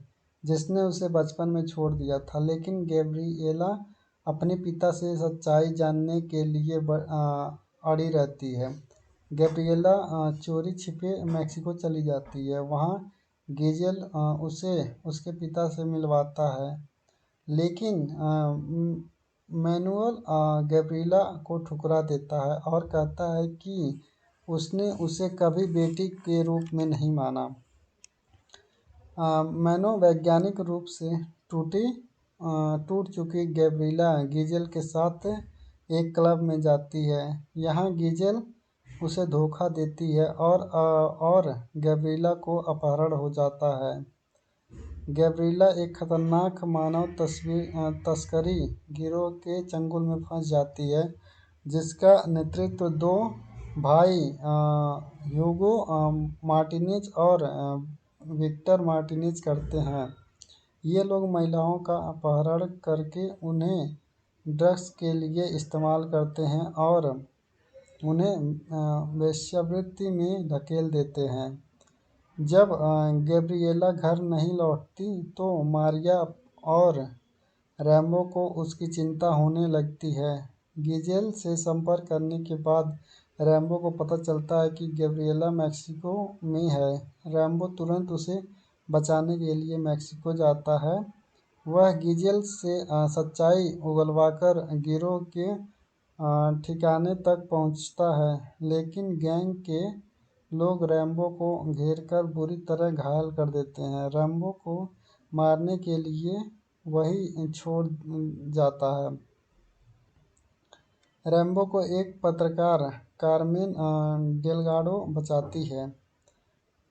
जिसने उसे बचपन में छोड़ दिया था। लेकिन गैब्रिएला अपने पिता से सच्चाई जानने के लिए अड़ी रहती है। गैब्रिएला चोरी छिपे मेक्सिको चली जाती है। वहाँ गिजेल उसे उसके पिता से मिलवाता है, लेकिन मैनुअल गैब्रिएला को ठुकरा देता है और कहता है कि उसने उसे कभी बेटी के रूप में नहीं माना। मनोवैज्ञानिक रूप से टूट चुकी गैब्रिएला गिजेल के साथ एक क्लब में जाती है। यहाँ गिजेल उसे धोखा देती है और गैब्रिएला को अपहरण हो जाता है। गैब्रिएला एक खतरनाक मानव तस्करी गिरोह के चंगुल में फंस जाती है, जिसका नेतृत्व दो भाई ह्यूगो मार्टिनेज और विक्टर मार्टिनेज करते हैं। ये लोग महिलाओं का अपहरण करके उन्हें ड्रग्स के लिए इस्तेमाल करते हैं और उन्हें वेश्यावृत्ति में धकेल देते हैं। जब गैब्रिएला घर नहीं लौटती तो मारिया और रैम्बो को उसकी चिंता होने लगती है। गिजेल से संपर्क करने के बाद रैम्बो को पता चलता है कि गैब्रिएला मेक्सिको में है। रैम्बो तुरंत उसे बचाने के लिए मेक्सिको जाता है। वह गिजेल से सच्चाई उगलवाकर गिरोह के ठिकाने तक पहुंचता है, लेकिन गैंग के लोग रैम्बो को घेरकर बुरी तरह घायल कर देते हैं। रैम्बो को मारने के लिए वही छोड़ जाता है। रैम्बो को एक पत्रकार कार्मेन डेलगाडो बचाती है।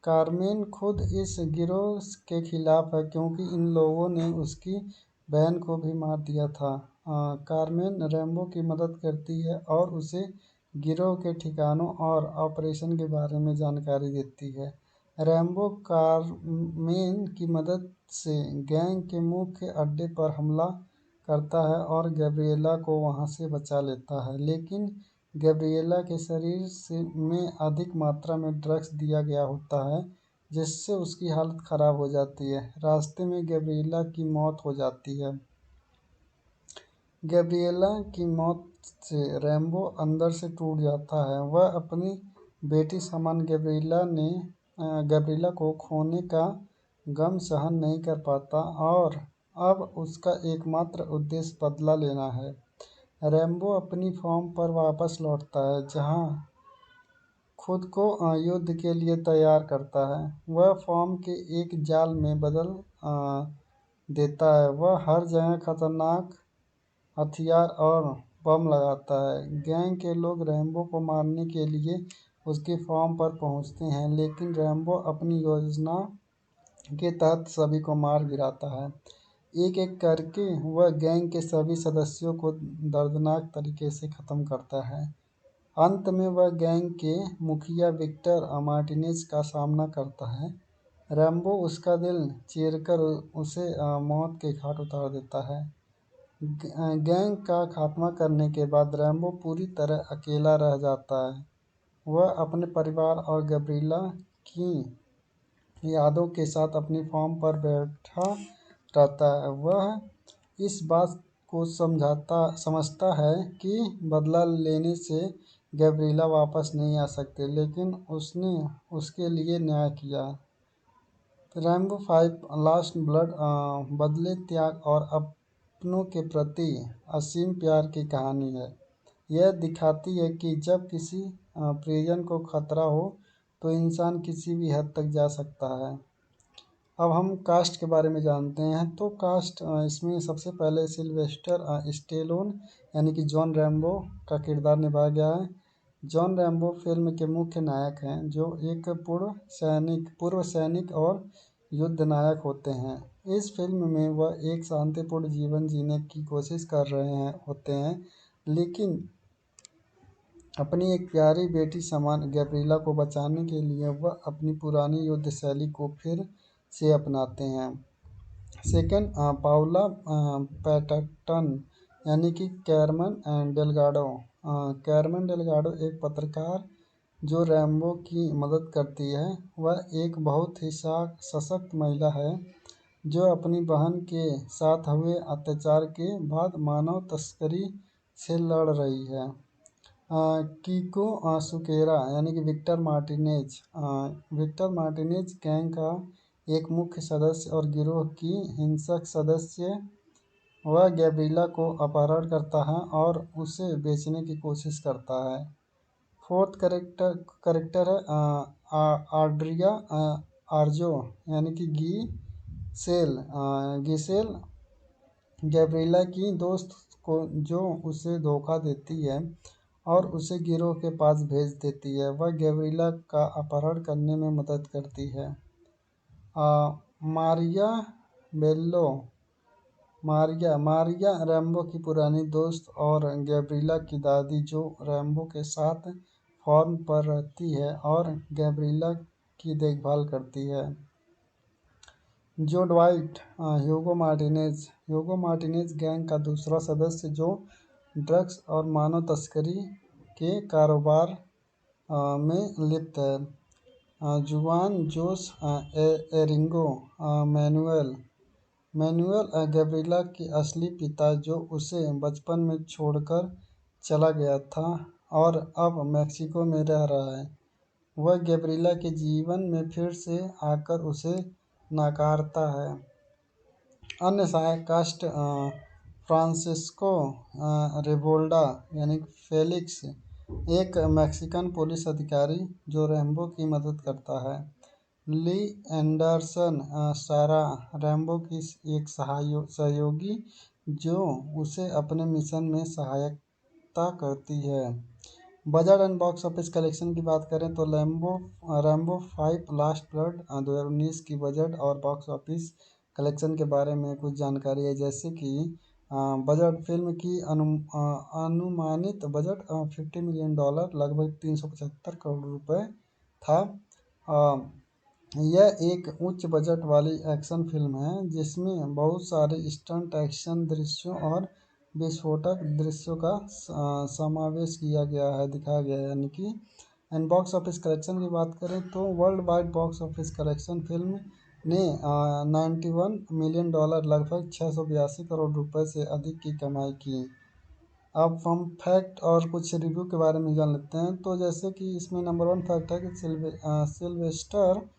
कार्मेन खुद इस गिरोह के खिलाफ है क्योंकि इन लोगों ने उसकी बहन को भी मार दिया था। कार्मेन रैम्बो की मदद करती है और उसे गिरोह के ठिकानों और ऑपरेशन के बारे में जानकारी देती है। रैम्बो कार्मेन की मदद से गैंग के मुख्य अड्डे पर हमला करता है और गैब्रिएला को वहां से बचा लेता है, लेकिन गैब्रिएला के शरीर में अधिक मात्रा में ड्रग्स दिया गया होता है, जिससे उसकी हालत खराब हो जाती है। रास्ते में गैब्रिएला की मौत हो जाती है। गैब्रिएला की मौत से रैम्बो अंदर से टूट जाता है। वह अपनी बेटी समान गैब्रिएला को खोने का गम सहन नहीं कर पाता और अब उसका एकमात्र उद्देश्य बदला लेना है। रैम्बो अपनी फॉर्म पर वापस लौटता है, जहां खुद को युद्ध के लिए तैयार करता है। वह फॉर्म के एक जाल में बदल देता है। वह हर जगह खतरनाक हथियार और बम लगाता है। गैंग के लोग रैम्बो को मारने के लिए उसकी फॉर्म पर पहुंचते हैं, लेकिन रैम्बो अपनी योजना के तहत सभी को मार गिराता है। एक-एक करके वह गैंग के सभी सदस्यों को दर्दनाक तरीके से खत्म करता है। अंत में वह गैंग के मुखिया विक्टर मार्टिनेज का सामना करता है। रैम्बो उसका दिल चीरकर उसे मौत के घाट उतार देता है। गैंग का खात्मा करने के बाद रैम्बो पूरी तरह अकेला रह जाता है। वह अपने परिवार और गैब्रिएला की यादों के साथ अपनी फॉर्म पर बैठा रहता है। वह इस बात को समझता है कि बदला लेने से गैब्रिएला वापस नहीं आ सकते, लेकिन उसने उसके लिए न्याय किया। रैम्बो 5 लास्ट ब्लड बदले, त्याग और अपनों के प्रति असीम प्यार की कहानी है। यह दिखाती है कि जब किसी प्रियजन को खतरा हो तो इंसान किसी भी हद तक जा सकता है। अब हम कास्ट के बारे में जानते हैं। तो कास्ट इसमें सबसे पहले सिल्वेस्टर स्टेलोन यानी कि जॉन रैम्बो का किरदार निभाया गया है। जॉन रैम्बो फिल्म के मुख्य नायक हैं, जो एक पूर्व सैनिक और युद्ध नायक होते हैं। इस फिल्म में वह एक शांतिपूर्ण जीवन जीने की कोशिश कर रहे होते हैं, लेकिन अपनी एक प्यारी बेटी समान गैब्रिएला को बचाने के लिए वह अपनी पुरानी युद्ध शैली को फिर से अपनाते हैं। सेकंड, पाउला पैटर्टन यानी कि कैरमन डेलगाडो। कैरमन डेलगाडो एक पत्रकार जो रैम्बो की मदद करती है। वह एक बहुत ही सशक्त महिला है जो अपनी बहन के साथ हुए अत्याचार के बाद मानव तस्करी से लड़ रही है। कीको सुकेरा यानी कि विक्टर मार्टिनेज गैंग का एक मुख्य सदस्य और गिरोह की हिंसक सदस्य। वह गैब्रिला को अपहरण करता है और उसे बेचने की कोशिश करता है। फोर्थ करेक्टर है आड्रिया आर्जो यानी कि गिसेल गैब्रिला की दोस्त को, जो उसे धोखा देती है और उसे गिरोह के पास भेज देती है। वह गैब्रिला का अपहरण करने में मदद करती है। मारिया बेल्लो मारिया रैम्बो की पुरानी दोस्त और गैब्रिला की दादी, जो रैम्बो के साथ फार्म पर रहती है और गैब्रिला की देखभाल करती है। जो ड्वाइट ह्यूगो मार्टिनेज गैंग का दूसरा सदस्य, जो ड्रग्स और मानव तस्करी के कारोबार में लिप्त है। जुआन जोस एरिंगो मैनुएल गैब्रिला के असली पिता, जो उसे बचपन में छोड़कर चला गया था और अब मैक्सिको में रह रहा है। वह गैब्रिला के जीवन में फिर से आकर उसे नकारता है। अन्य सहायक कास्ट फ्रांसिस्को रेबोल्डा यानी फेलिक्स, एक मैक्सिकन पुलिस अधिकारी जो रैम्बो की मदद करता है। ली एंडरसन सारा, रैम्बो की एक सहयोगी, जो उसे अपने मिशन में सहायता करती है। Budget and box office collection की बात करें तो रैम्बो 5 लास्ट ब्लड 2019 की बजट और बॉक्स ऑफिस कलेक्शन के बारे में कुछ जानकारी है, जैसे कि बजट फिल्म की अनुमानित बजट $50 मिलियन, लगभग 375 करोड़ रुपए था। यह एक उच्च बजट वाली एक्शन फिल्म है जिसमें बहुत सारे स्टंट एक्शन दृश्यों और विस्फोटक दृश्यों का समावेश किया गया है, दिखाया गया है यानी कि। एंड बॉक्स ऑफिस कलेक्शन की बात करें तो world wide box office collection film ने $91 मिलियन, लगभग 682 करोड़ रुपए से अधिक की कमाई की। अब फन फैक्ट और कुछ रिव्यू के बारे में जान लेते हैं। तो जैसे कि इसमें नंबर 1 फैक्ट है कि सिल्वेस्टर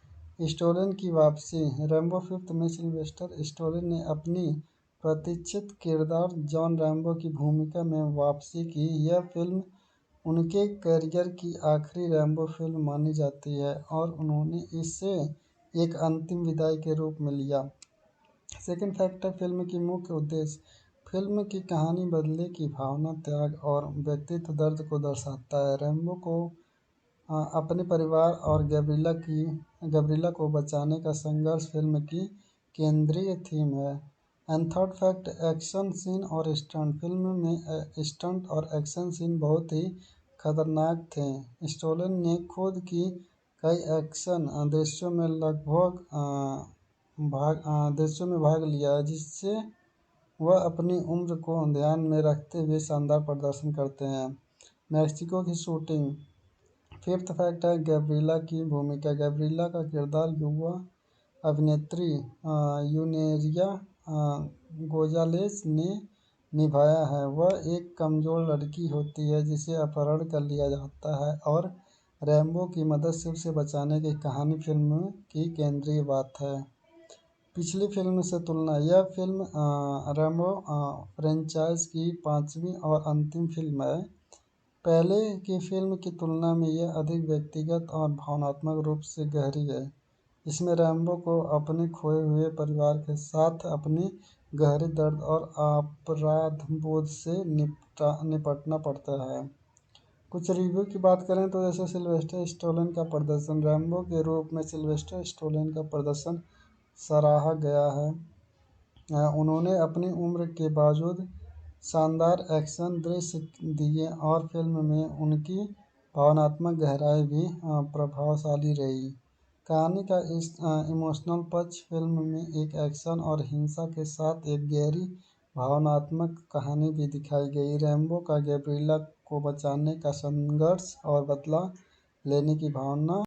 स्टोलिन की वापसी। रैम्बो 5 में सिल्वेस्टर स्टोलिन ने अपनी प्रतीक्षित किरदार जॉन रैम्बो की भूमिका में वापसी की। यह फिल्म उनके करियर की आखिरी रैम्बो फिल्म मानी जाती है और उन्होंने इसे एक अंतिम विदाई के रूप में लिया। सेकंड फैक्ट है फिल्म की मुख्य उद्देश्य। फिल्म की कहानी बदले की भावना, त्याग और व्यक्तित्व दर्द को दर्शाता है। रैम्बो को अपने परिवार और गैब्रिला को बचाने का संघर्ष फिल्म की केंद्रीय थीम है। And third fact, action scene और स्टंट। फिल्म में स्टंट और एक्शन सीन बहुत ही खतरनाक थे। स्टोलिन ने खुद की कई एक्शन दृश्यों में भाग लिया, जिससे वह अपनी उम्र को ध्यान में रखते हुए शानदार प्रदर्शन करते हैं। मैक्सिको की शूटिंग। फिफ्थ फैक्ट है गैब्रिला की भूमिका। गैब्रिला का किरदार युवा अभिनेत्री यूनेरिया गोजालेस ने निभाया है। वह एक कमज़ोर लड़की होती है जिसे अपहरण कर लिया जाता है और रैम्बो की मदद से उसे बचाने की कहानी फिल्म की केंद्रीय बात है। पिछली फिल्म से तुलना। यह फिल्म रैम्बो फ्रेंचाइज की 5वीं और अंतिम फिल्म है। पहले की फिल्म की तुलना में यह अधिक व्यक्तिगत और भावनात्मक रूप से गहरी है। इसमें रैम्बो को अपने खोए हुए परिवार के साथ अपनी गहरे दर्द और अपराधबोध से निपटना पड़ता है। कुछ रिव्यू की बात करें तो जैसे सिल्वेस्टर स्टोलिन का प्रदर्शन। रैम्बो के रूप में सिल्वेस्टर स्टोलिन का प्रदर्शन सराहा गया है। उन्होंने अपनी उम्र के बावजूद शानदार एक्शन दृश्य दिए और फिल्म में उनकी भावनात्मक गहराई भी प्रभावशाली रही। कहानी का इस इमोशनल पक्ष। फिल्म में एक एक्शन और हिंसा के साथ एक गहरी भावनात्मक कहानी भी दिखाई गई। रैम्बो का गैब्रिला को बचाने का संघर्ष और बदला लेने की भावना